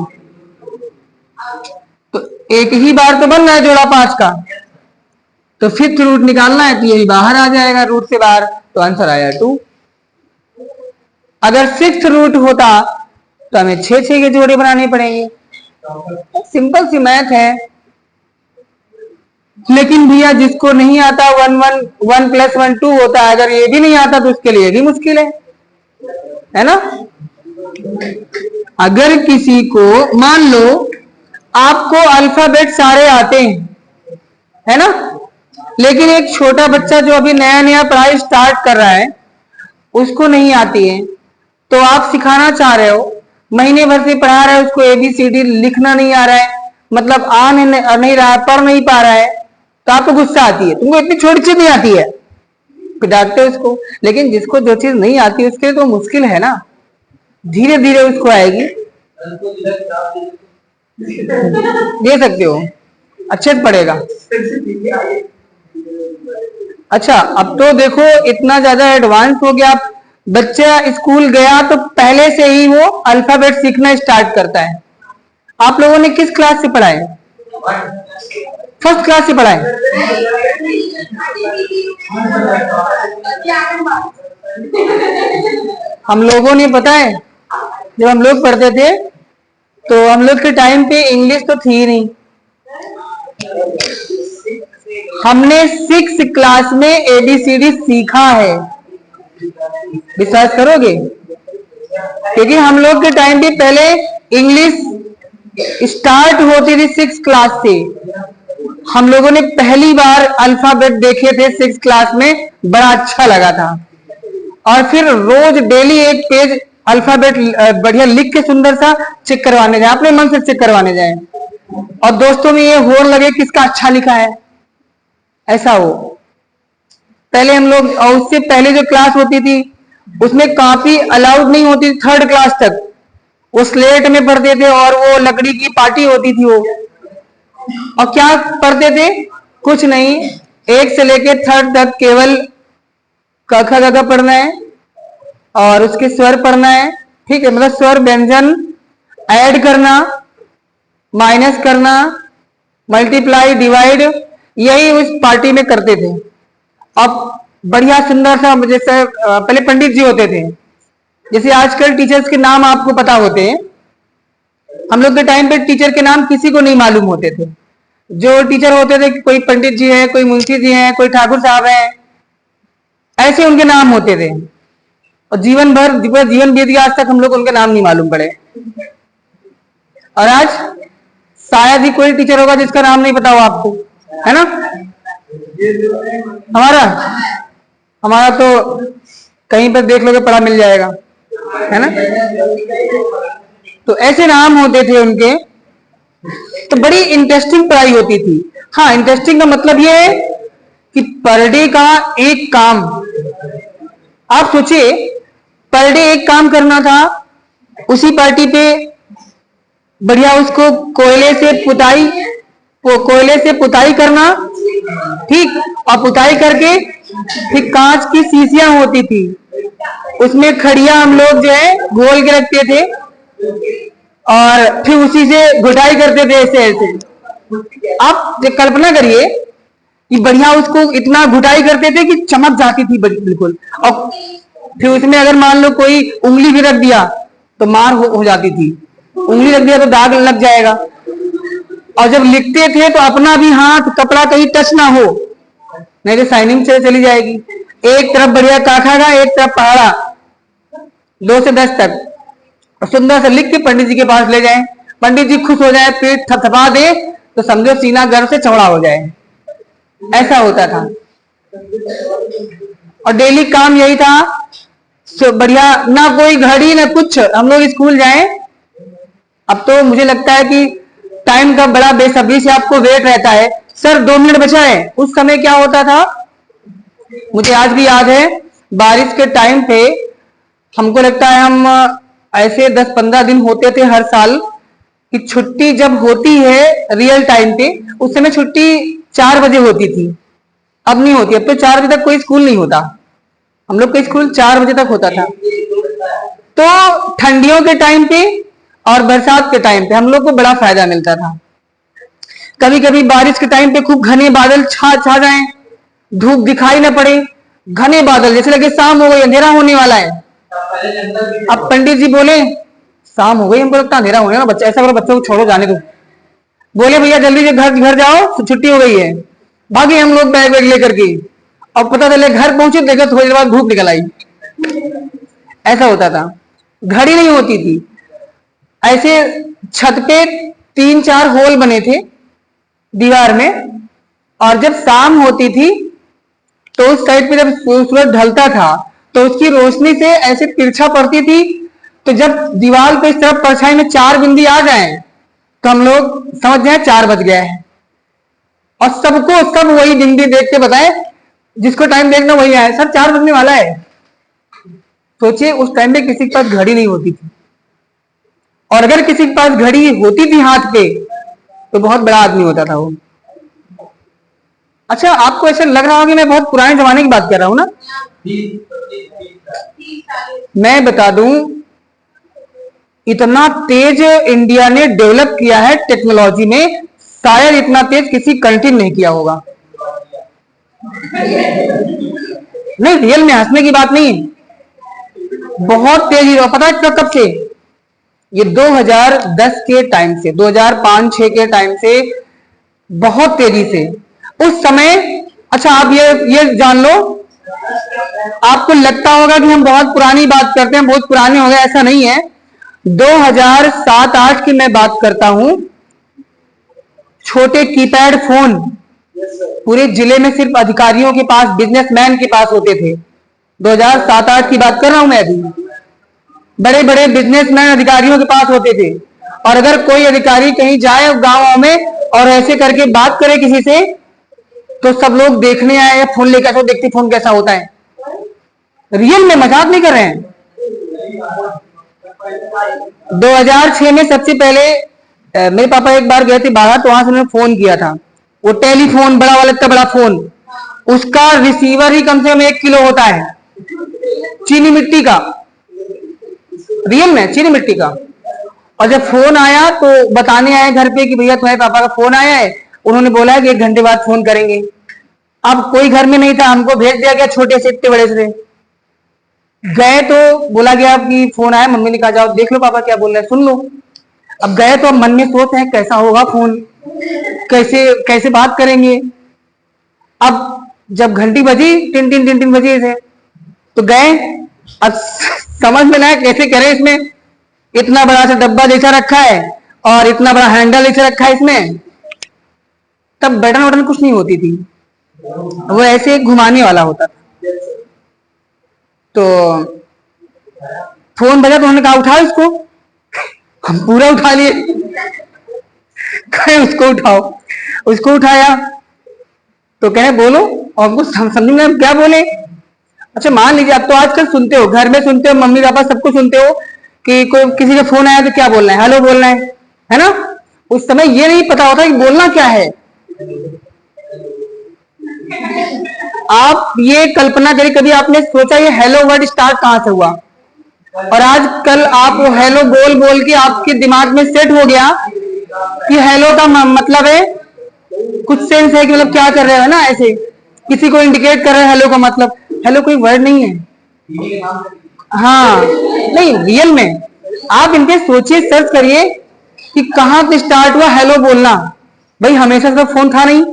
तो एक ही बार तो बन रहा है जोड़ा 5 का, तो 5th रूट निकालना है तो यही बाहर आ जाएगा रूट से बाहर, तो आंसर आया 2। अगर 6th रूट होता तो हमें 6 6 के जोड़े बनाने पड़ेंगे। सिंपल सी मैथ है। लेकिन भैया जिसको नहीं आता 1 1 1 + 1 2 होता है, अगर ये भी नहीं आता तो उसके लिए भी मुश्किल है ना। अगर किसी को मान लो आपको अल्फाबेट सारे आते हैं, है ना, लेकिन एक छोटा बच्चा जो अभी नया नया पढ़ाई स्टार्ट कर रहा है उसको नहीं आती है, तो आप सिखाना चाह रहे हो, महीने भर से पढ़ा रहे हो, उसको ABCD लिखना नहीं आ रहा है, मतलब आ नहीं रहा है, पढ़ नहीं पा रहा है, तो आपको गुस्सा आती है, तुमको इतनी छोटी चीज नहीं आती है, डांटते हो उसको। लेकिन जिसको जो चीज नहीं आती उसके लिए तो मुश्किल है ना, धीरे धीरे उसको आएगी। दे सकते हो, अच्छे से पढ़ेगा। अच्छा, अब तो देखो इतना ज्यादा एडवांस हो गया, बच्चा स्कूल गया तो पहले से ही वो अल्फाबेट सीखना स्टार्ट करता है। आप लोगों ने किस क्लास से पढ़ा है? फर्स्ट क्लास से पढ़ा है? हम लोगों ने, पता है, जब हम लोग पढ़ते थे तो हम लोग के टाइम पे इंग्लिश तो थी नहीं, हमने 6th क्लास में ABCD सीखा है। विश्वास करोगे? क्योंकि हम लोग के टाइम पे पहले इंग्लिश स्टार्ट होती थी 6th क्लास से। हम लोगों ने पहली बार अल्फाबेट देखे थे 6th क्लास में, बड़ा अच्छा लगा था। और फिर रोज डेली एक पेज अल्फाबेट बढ़िया लिख के सुंदर सा चेक करवाने जाए, अपने मन से चेक करवाने जाए, और दोस्तों में ये होड़ लगे किसका अच्छा लिखा है, ऐसा हो। पहले हम लोग, और उससे पहले जो क्लास होती थी उसमें कॉपी अलाउड नहीं होती थी 3rd क्लास तक, वो स्लेट में पढ़ते थे, और वो लकड़ी की पाटी होती थी वो। और क्या पढ़ते थे? कुछ नहीं, 1 से लेके 3rd तक केवल क ख ग घ पढ़ना है और उसके स्वर पढ़ना है, ठीक है, मतलब स्वर व्यंजन, ऐड करना, माइनस करना, मल्टीप्लाई, डिवाइड, यही उस पार्टी में करते थे। अब बढ़िया सुंदर सा, जैसे पहले पंडित जी होते थे, जैसे आजकल टीचर्स के नाम आपको पता होते हैं, हम लोग के टाइम पे टीचर के नाम किसी को नहीं मालूम होते थे। जो टीचर होते थे, कोई पंडित जी है, कोई मुंशी जी हैं, कोई ठाकुर साहब हैं, ऐसे उनके नाम होते थे। और जीवन भर जीवन बीत गया, आज तक हम लोग उनके नाम नहीं मालूम पड़े। और आज शायद ही कोई टीचर होगा जिसका नाम नहीं पता हो आपको, है ना। हमारा तो कहीं पर देख लोगे पढ़ा मिल जाएगा, है ना। तो ऐसे नाम होते थे उनके, तो बड़ी इंटरेस्टिंग पढ़ाई होती थी। हाँ, इंटरेस्टिंग का मतलब ये है कि पर डे का एक काम, आप सोचिए पर डे एक काम करना था, उसी पार्टी पे बढ़िया उसको कोयले से पुताई करना, ठीक, और पुताई करके फिर कांच की शीशियां होती थी, उसमें खड़िया हम लोग जो है घोल के रखते थे, और फिर उसी से घुटाई करते थे ऐसे ऐसे। आप कल्पना करिए कि बढ़िया उसको इतना घुटाई करते थे कि चमक जाती थी बिल्कुल, और फिर उसमें अगर मान लो कोई उंगली भी रख दिया तो मार हो जाती थी, उंगली रख दिया तो दाग लग जाएगा। और जब लिखते थे तो अपना भी हाथ कपड़ा कहीं टच ना हो, नहीं तो साइनिंग से चली जाएगी। एक तरफ बढ़िया काखा का, एक तरफ पहाड़ा, 2 से 10 तक सुंदर से लिख के पंडित जी के पास ले जाएं, पंडित जी खुश हो जाए, पेट थपथपा दे तो समझो सीना गर्व से चौड़ा हो जाए, ऐसा होता था। और डेली काम यही था, बढ़िया, ना कोई घड़ी ना कुछ, हम लोग स्कूल जाएं। अब तो मुझे लगता है कि टाइम का बड़ा बेसब्री से आपको वेट रहता है, सर 2 मिनट बचा है। उस समय क्या होता था, मुझे आज भी याद है, बारिश के टाइम पे हमको लगता है हम ऐसे 10-15 दिन होते थे हर साल कि छुट्टी जब होती है रियल टाइम पे, उस समय छुट्टी 4 बजे होती थी, अब नहीं होती। अब तो 4 बजे तक कोई स्कूल नहीं होता, हम लोग का स्कूल 4 बजे तक होता था। तो ठंडियों के टाइम पे और बरसात के टाइम पे हम लोग को बड़ा फायदा मिलता था। कभी कभी बारिश के टाइम पे खूब घने बादल छा जाएं, धूप दिखाई ना पड़े, घने बादल जैसे लगे शाम हो गई, अंधेरा होने वाला है। अब पंडित जी बोले शाम हो गई, हमको लगता अंधेरा होने ना, बच्चा ऐसा बोला, बच्चों को छोड़ो जाने दो। बोले भैया जल्दी से घर घर जाओ, छुट्टी हो गई है। भागे हम लोग बैग वैग लेकर के, और पता चले घर पहुंचे, देखा थोड़ी देर बाद धूप निकल आई। ऐसा होता था, घड़ी नहीं होती थी। ऐसे छत पे 3-4 होल बने थे दीवार में, और जब शाम होती थी तो उस साइड पे जब सूरज ढलता था तो उसकी रोशनी से ऐसे तिरछा पड़ती थी, तो जब दीवार पे इस तरफ परछाई में 4 बिंदी आ जाए तो हम लोग समझ जाए 4 बज गया है। और सबको सब वही बिंदी देख के बताए, जिसको टाइम देखना वही आए, सर 4 बजने वाला है। सोचिए उस टाइम पे किसी के पास घड़ी नहीं होती थी, और अगर किसी के पास घड़ी होती थी हाथ पे तो बहुत बड़ा आदमी होता था वो। अच्छा, आपको ऐसा लग रहा होगा कि मैं बहुत पुराने जमाने की बात कर रहा हूं ना। मैं बता दूं, इतना तेज इंडिया ने डेवलप किया है टेक्नोलॉजी में, शायद इतना तेज किसी कंट्री ने नहीं किया होगा। नहीं, रियल में हंसने की बात नहीं, बहुत तेजी से। पता है कब से? ये 2010 के टाइम से, 2005-6 के टाइम से बहुत तेजी से उस समय। अच्छा, आप ये जान लो, आपको लगता होगा कि हम बहुत पुरानी बात करते हैं, बहुत पुराने हो गए, ऐसा नहीं है। 2007-8 की मैं बात करता हूं। छोटे कीपैड फोन पूरे जिले में सिर्फ अधिकारियों के पास, बिजनेसमैन के पास होते थे। 2007-8 की बात कर रहा हूं मैं अभी। बड़े बड़े बिजनेसमैन अधिकारियों के पास होते थे, और अगर कोई अधिकारी कहीं जाए गांवों में और ऐसे करके बात करे किसी से, तो सब लोग देखने आए या फोन लेकर, तो देखते फोन कैसा होता है। रियल में, मजाक नहीं कर रहे हैं। 2006 में सबसे पहले मेरे पापा एक बार गए थे बाहर, तो वहां से उन्होंने फोन किया था। वो टेलीफोन बड़ा वाला, इतना बड़ा फोन, उसका रिसीवर ही कम से कम 1 किलो होता है, चीनी मिट्टी का। रियल में चीनी मिट्टी का। और जब फोन आया तो बताने आए घर पे कि भैया तुम्हारे पापा का फोन आया है, उन्होंने बोला है कि 1 घंटे बाद फोन करेंगे। अब कोई घर में नहीं था, हमको भेज दिया गया छोटे से, इतने बड़े से। गए तो बोला गया कि फोन आया, मम्मी ने कहा जाओ देख लो पापा क्या बोल रहे हैं, सुन लो। अब गए तो अब मन में सोच है कैसा होगा फोन, कैसे कैसे बात करेंगे। अब जब घंटी बजी, टिन टिन टिन टिन बजी थे, तो गए। अब समझ में ना आया कैसे करें। इसमें इतना बड़ा सा डब्बा जैसा रखा है और इतना बड़ा हैंडल जैसा रखा है इसमें, तब बटन वटन कुछ नहीं होती थी, वो ऐसे घुमाने वाला होता था। तो फोन बजा तो उन्होंने कहा उठाओ इसको, हम पूरा उठा लिए। कहे उसको उठाओ, उसको उठाया तो कहे बोलो, और हमको समझ में क्या बोले। अच्छा, मान लीजिए आप तो आजकल सुनते हो, घर में सुनते हो, मम्मी पापा सबको सुनते हो कि कोई किसी का फोन आया तो क्या बोलना है, हेलो बोलना है ना। उस समय ये नहीं पता होता कि बोलना क्या है। आप ये कल्पना करिए, कभी आपने सोचा ये हेलो वर्ड स्टार्ट कहां से हुआ? और आजकल आप वो हेलो बोल बोल के आपके दिमाग में सेट हो गया कि हेलो का मतलब है, कुछ सेंस है कि मतलब क्या कर रहे हो ना, ऐसे किसी को इंडिकेट कर रहे हैं हेलो का मतलब। हेलो कोई वर्ड नहीं है। हाँ, नहीं, रियल में आप इनके सोचिए, सर्च करिए कि कहां से स्टार्ट हुआ हेलो बोलना। भाई हमेशा से फोन था नहीं,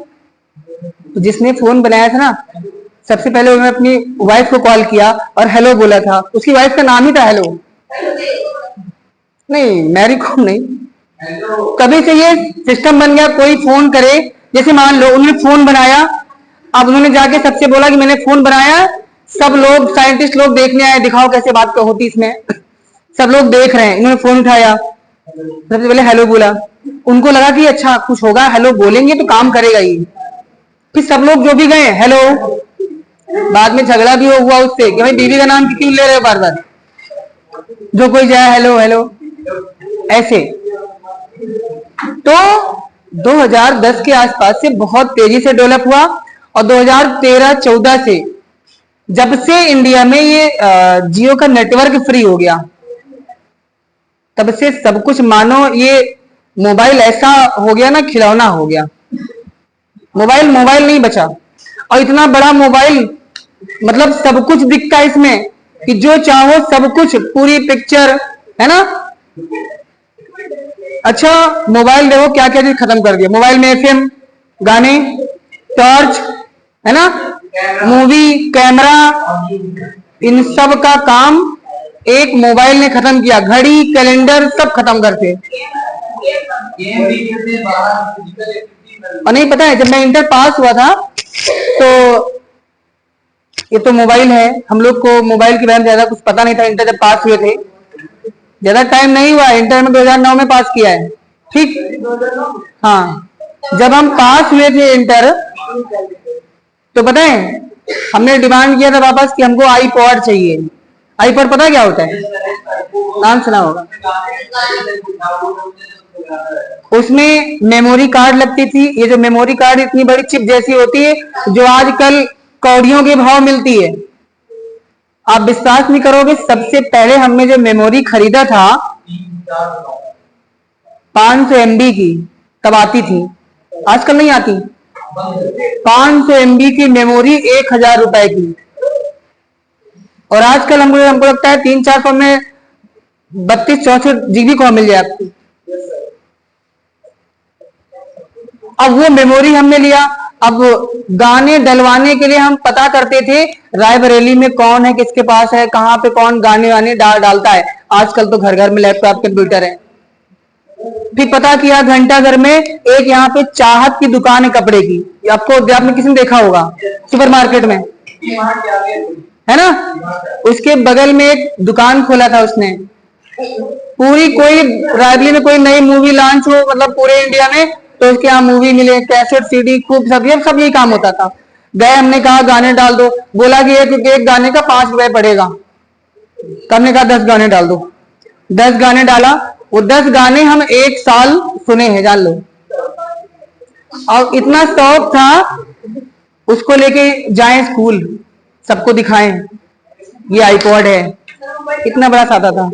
तो जिसने फोन बनाया था ना, सबसे पहले उन्होंने अपनी वाइफ को कॉल किया और हेलो बोला था। उसकी वाइफ का नाम ही था हेलो। नहीं, मैरी कॉम नहीं, कभी से ये सिस्टम बन गया। कोई फोन करे, जैसे मान लो उन्होंने फोन बनाया, अब उन्होंने जाके सबसे बोला कि मैंने फोन बनाया, सब लोग साइंटिस्ट लोग देखने आए, दिखाओ कैसे बात होती इसमें। सब लोग देख रहे हैं, इन्होंने फोन उठाया, सबसे पहले हेलो बोला। उनको लगा कि अच्छा कुछ होगा, हेलो बोलेंगे तो काम करेगा ये। फिर सब लोग जो भी गए हेलो, बाद में झगड़ा भी हुआ उससे कि भाई बीवी का नाम क्यों ले रहे हो बार बार, जो कोई जाए हेलो हेलो ऐसे। तो 2010 के आसपास से बहुत तेजी से डेवलप हुआ और 2013-14 से जब से इंडिया में ये जियो का नेटवर्क फ्री हो गया, तब से सब कुछ मानो ये मोबाइल ऐसा हो गया ना, खिलौना हो गया। मोबाइल मोबाइल नहीं बचा, और इतना बड़ा मोबाइल, मतलब सब कुछ दिखता है इसमें कि जो चाहो सब कुछ, पूरी पिक्चर है ना। अच्छा, मोबाइल देखो क्या क्या चीज खत्म कर दिया। मोबाइल में एफएम, गाने, टॉर्च, है ना, मूवी, कैमरा, इन सब का काम एक मोबाइल ने खत्म किया। घड़ी, कैलेंडर सब खत्म करते। और नहीं पता है, जब मैं इंटर पास हुआ था तो ये तो मोबाइल है, हम लोग को मोबाइल के बारे में ज्यादा कुछ पता नहीं था। इंटर जब पास हुए थे, ज्यादा टाइम नहीं हुआ, इंटर में 2009 में पास किया है, ठीक। हाँ, जब हम पास हुए थे इंटर, तो पता है हमने डिमांड किया था वापस कि हमको आईपॉड चाहिए। आईपॉड पता क्या होता है? नाम सुना होगा। उसमें मेमोरी कार्ड लगती थी। ये जो मेमोरी कार्ड इतनी बड़ी चिप जैसी होती है, जो आजकल कौड़ियों के भाव मिलती है। आप विश्वास नहीं करोगे, सबसे पहले हमने जो मेमोरी खरीदा था 500 MB की, तब आती थी, आजकल नहीं आती। 500 MB की मेमोरी 1000 रुपए की, और आजकल हमको लगता है 300-400 में 32-64 GB को मिल जाए आपको। अब वो मेमोरी हमने लिया। अब गाने डलवाने के लिए हम पता करते थे रायबरेली में कौन है, किसके पास है, कहाँ पे कौन गाने वाने डालता है। आजकल तो घर घर में लैपटॉप, कंप्यूटर है। फिर पता किया घंटा घर में एक यहाँ पे चाहत की दुकान है कपड़े की, आपने किसी ने देखा होगा सुपरमार्केट में, है ना। उसके बगल में एक दुकान खोला था उसने। पूरी कोई रायबरेली में कोई नई मूवी लॉन्च हो, मतलब पूरे इंडिया में, तो उसके यहाँ मूवी मिले, कैसेट, सीडी, खूब सब यही काम होता था। गए, हमने कहा गाने डाल दो, बोला कि एक गाने का 5 रुपए पड़ेगा। तो हमने कहा 10 गाने डाल दो। 10 गाने डाला, वो 10 गाने हम 1 साल सुने हैं, जान लो। और इतना शौक था उसको लेके जाएं स्कूल, सबको दिखाएं ये आईपॉड है, इतना बड़ा सादा था।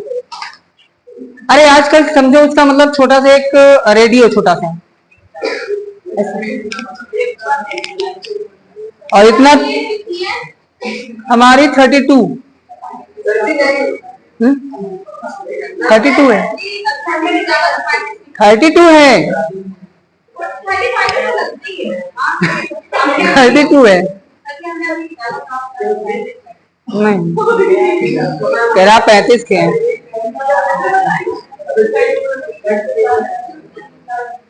अरे आजकल समझो उसका मतलब छोटा सा एक रेडियो, छोटा सा, और इतना। हमारी 32 है, 32 है, 32 है। नहीं, कह रहा 35 के हैं।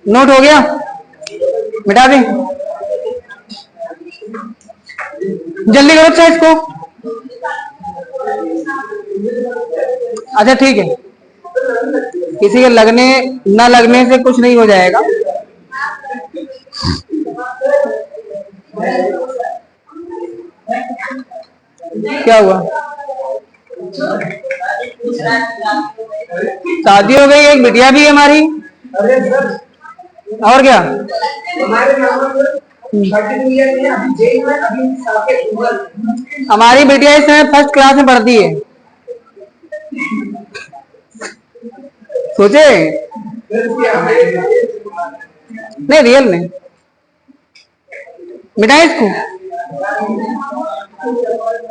नोट हो गया, मिटा दें, जल्दी करो अच्छा इसको। अच्छा ठीक है, किसी के लगने न लगने से कुछ नहीं हो जाएगा। क्या हुआ? शादी हो गई, एक बिटिया भी है हमारी, और क्या। हमारी बिटिया इस समय 1st क्लास में पढ़ती है, सोचे नहीं, रियल में। मिटाए इसको,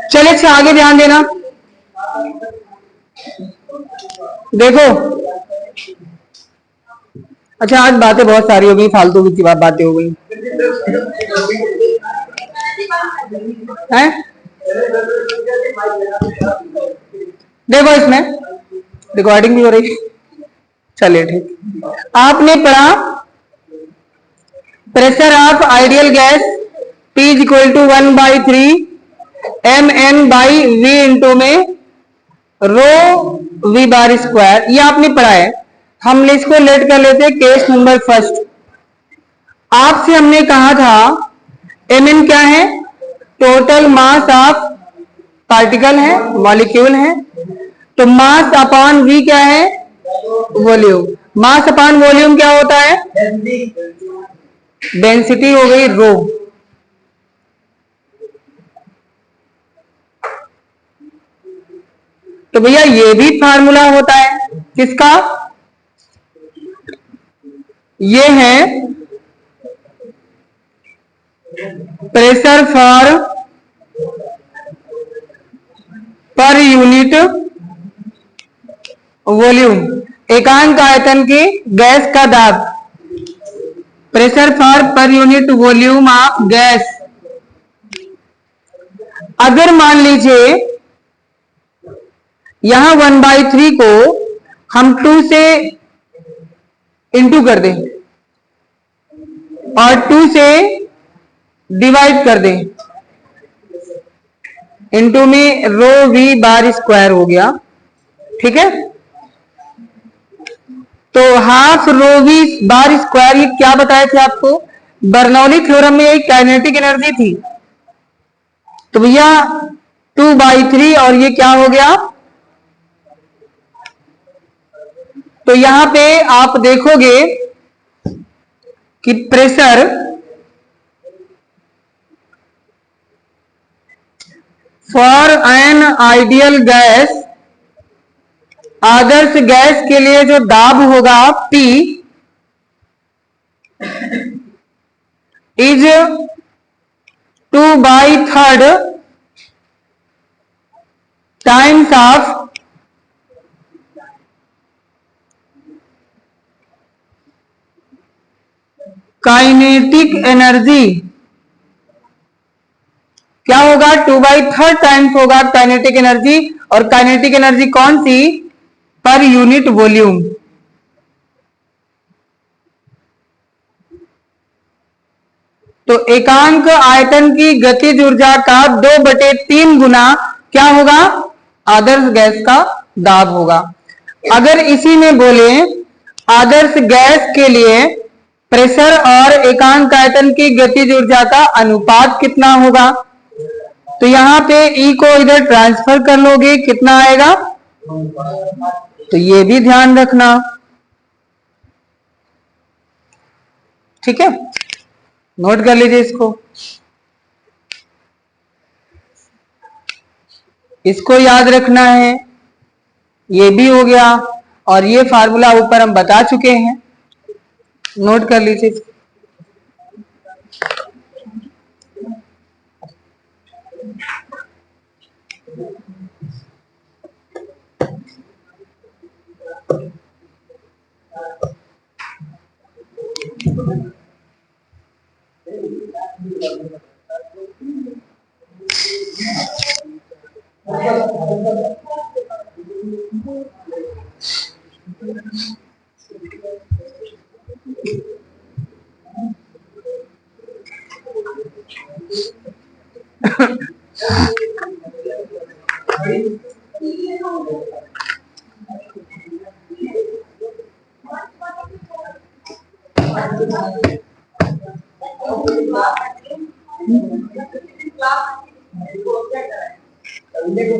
चलिए अच्छा आगे ध्यान देना। देखो, अच्छा आज बातें बहुत सारी हो गई, फालतू की बातें हो गई हैं। देखो इसमें रिकॉर्डिंग भी हो रही है, चलिए ठीक। आपने पढ़ा pressure of ideal gas P = 1/3 mn/v into में ρV²। ये आपने पढ़ा है। हम इसको लेट कर लेते केस नंबर 1। आपसे हमने कहा था mn क्या है? टोटल मास ऑफ पार्टिकल है, मॉलिक्यूल है। तो मास अपॉन v क्या है? वॉल्यूम। मास अपान वॉल्यूम क्या होता है? डेंसिटी हो गई रो। तो भैया ये भी फार्मूला होता है किसका? ये है pressure for per unit volume, एकांक आयतन की गैस का दाब। Pressure for per unit volume of gas. अगर मान लीजिए यहां 1/3 को हम 2 से इंटू कर दें और 2 से डिवाइड कर दें, इंटू में रो वी बार स्क्वायर हो गया, ठीक है। तो half rho V bar square, ये क्या बताए थे आपको? बर्नौली थ्योरम में एक काइनेटिक एनर्जी थी। तो भैया 2/3 और ये क्या हो गया? तो यहां पे आप देखोगे कि pressure for an ideal gas, Adarsh gas के लिए जो दाब होगा P is 2/3 times of kinetic energy. क्या होगा? 2/3 टाइम्स होगा काइनेटिक एनर्जी। और काइनेटिक एनर्जी कौन सी? Per unit volume. तो एकांक आयतन की गतिज ऊर्जा का 2/3 गुना क्या होगा? आदर्श गैस का दाब होगा। अगर इसी में बोले आदर्श गैस के लिए प्रेशर और एकांक आयतन की गतिज ऊर्जा का अनुपात कितना होगा? तो यहां पे E को इधर ट्रांसफर कर लोगे, कितना आएगा? तो ये भी ध्यान रखना, ठीक है। नोट कर लीजिए इसको, इसको याद रखना है। ये भी हो गया और ये फार्मूला ऊपर हम बता चुके हैं, नोट कर लीजिए।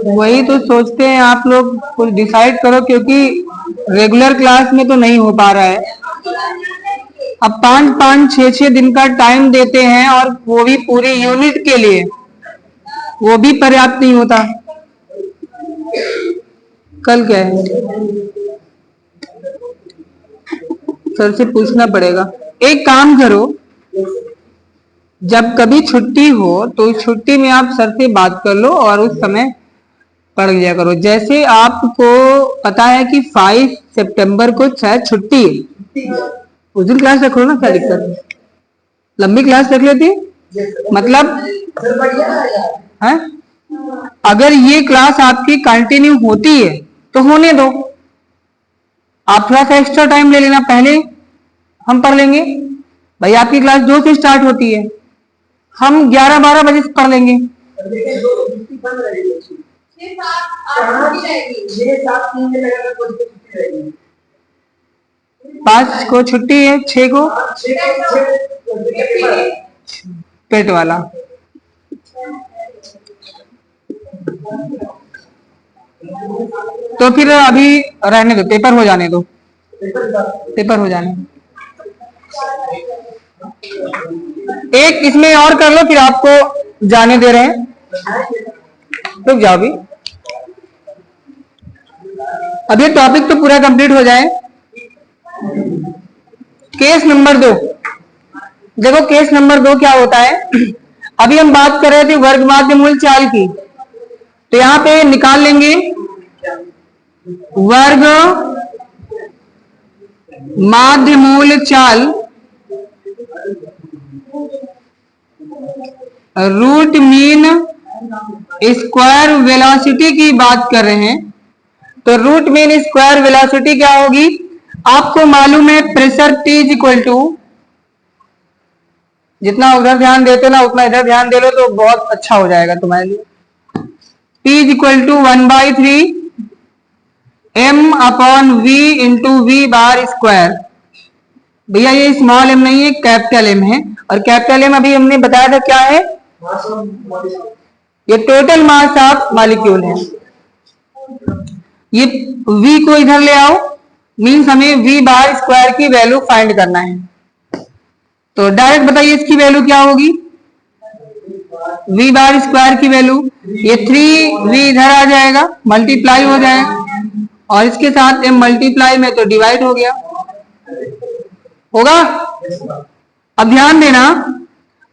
वही तो सोचते हैं आप लोग, कुछ डिसाइड करो, क्योंकि रेगुलर क्लास में तो नहीं हो पा रहा है। अब 5-5, 6-6 दिन का टाइम देते हैं और वो भी पूरी यूनिट के लिए, वो भी पर्याप्त नहीं होता। कल क्या है? सर से पूछना पड़ेगा। एक काम करो, जब कभी छुट्टी हो तो छुट्टी में आप सर से बात कर लो और उस समय पढ़ लिया करो। जैसे आपको पता है कि 5 सितंबर को शायद छुट्टी है, उस दिन क्लास रखो ना, क्या दिक्कत है? लंबी क्लास रख लेती, मतलब है? अगर ये क्लास आपकी कंटिन्यू होती है तो होने दो, आप थोड़ा सा एक्स्ट्रा टाइम ले लेना, पहले हम पढ़ लेंगे। भाई आपकी क्लास 2 से स्टार्ट होती है, हम 11-12 बजे से पढ़ लेंगे। 5 को छुट्टी है, 6 को पेट वाला। तो फिर अभी रहने दो, पेपर हो जाने दो। पेपर हो जाने। एक इसमें और कर लो, फिर आपको जाने दे रहे हैं। रुक जाओ भी, अब ये टॉपिक तो पूरा कंप्लीट हो जाए। केस नंबर 2, देखो केस नंबर 2 क्या होता है। अभी हम बात कर रहे थे वर्ग माध्य मूल चाल की, तो यहां पे निकाल लेंगे वर्ग माध्य मूल चाल रूट मीन स्क्वायर वेलोसिटी की बात कर रहे हैं। तो रूट मीन स्क्वायर वेलोसिटी क्या होगी, आपको मालूम है pressure T is equal to, जितना उधर ध्यान देते ना उतना इधर ध्यान दे लो तो बहुत अच्छा हो जाएगा तुम्हारे लिए। P is equal to 1/3 m upon v into V bar square. भैया ये स्मॉल m नहीं है, कैपिटल M है, और कैपिटल M अभी हमने बताया था क्या है, ये टोटल मास ऑफ मॉलिक्यूल है। ये v को इधर ले आओ, मीन्स हमें v बार स्क्वायर की वैल्यू फाइंड करना है। तो डायरेक्ट बताइए इसकी वैल्यू क्या होगी, v बार स्क्वायर की वैल्यू, ये 3v इधर आ जाएगा, मल्टीप्लाई हो जाएगा, और इसके साथ m मल्टीप्लाई में तो डिवाइड हो गया होगा। अब ध्यान देना,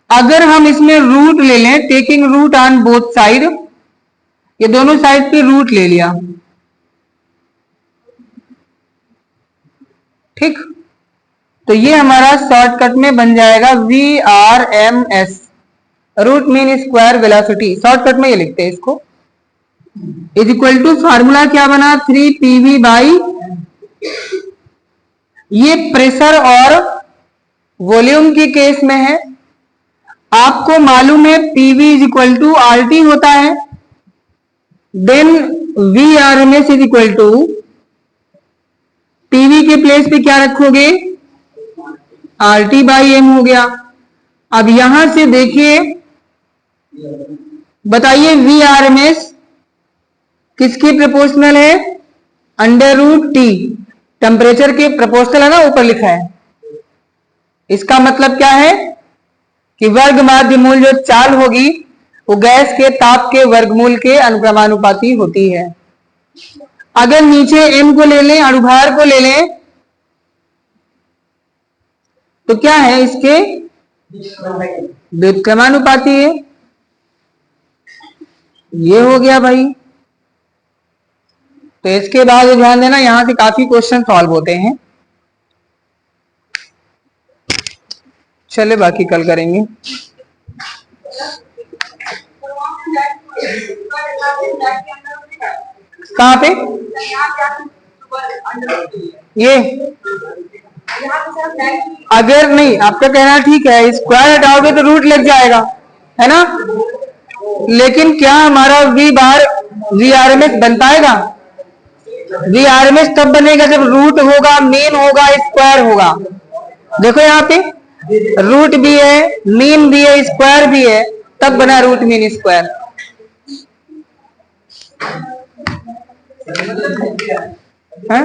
अगर हम इसमें रूट ले लें, taking root on both side, ये दोनों साइड पे रूट ले लिया, ठीक, तो ये हमारा शॉर्टकट में बन जाएगा VRMS, root mean square velocity. Shortcut में ये लिखते हैं इसको, इज इक्वल टू फार्मूला क्या बना 3PV बाई, ये प्रेशर और वॉल्यूम की केस में है। आपको मालूम है PV is equal to RT होता है, then VRMS is equal to, PV के प्लेस पे क्या रखोगे, RT बाई M हो गया। अब यहां से देखिए, बताइए VRMS किसकी प्रोपोर्शनल है, अंडर रूट T, टेम्परेचर के प्रोपोर्शनल है ना, ऊपर लिखा है। इसका मतलब क्या है कि वर्ग माध्य मूल जो चाल होगी वो गैस के ताप के वर्गमूल के अनुक्रमानुपाती होती है। अगर नीचे M को ले लें, अणुभार को ले लें, तो क्या है, इसके व्युत्क्रमानुपाती है। ये हो गया भाई। तो इसके बाद ध्यान देना, यहां से काफी क्वेश्चन सॉल्व होते हैं। चले बाकी कल करेंगे। कहां पे, ये अगर नहीं, आपका कहना ठीक है, स्क्वायर हटाओगे तो रूट लग जाएगा, है ना, लेकिन क्या हमारा V बार VRMS बन पाएगा? VRMS तब बनेगा जब रूट होगा, मीन होगा, स्क्वायर होगा। देखो यहाँ पे रूट भी है, मीन भी है, स्क्वायर भी है, तब बना रूट मीन स्क्वायर। हाँ?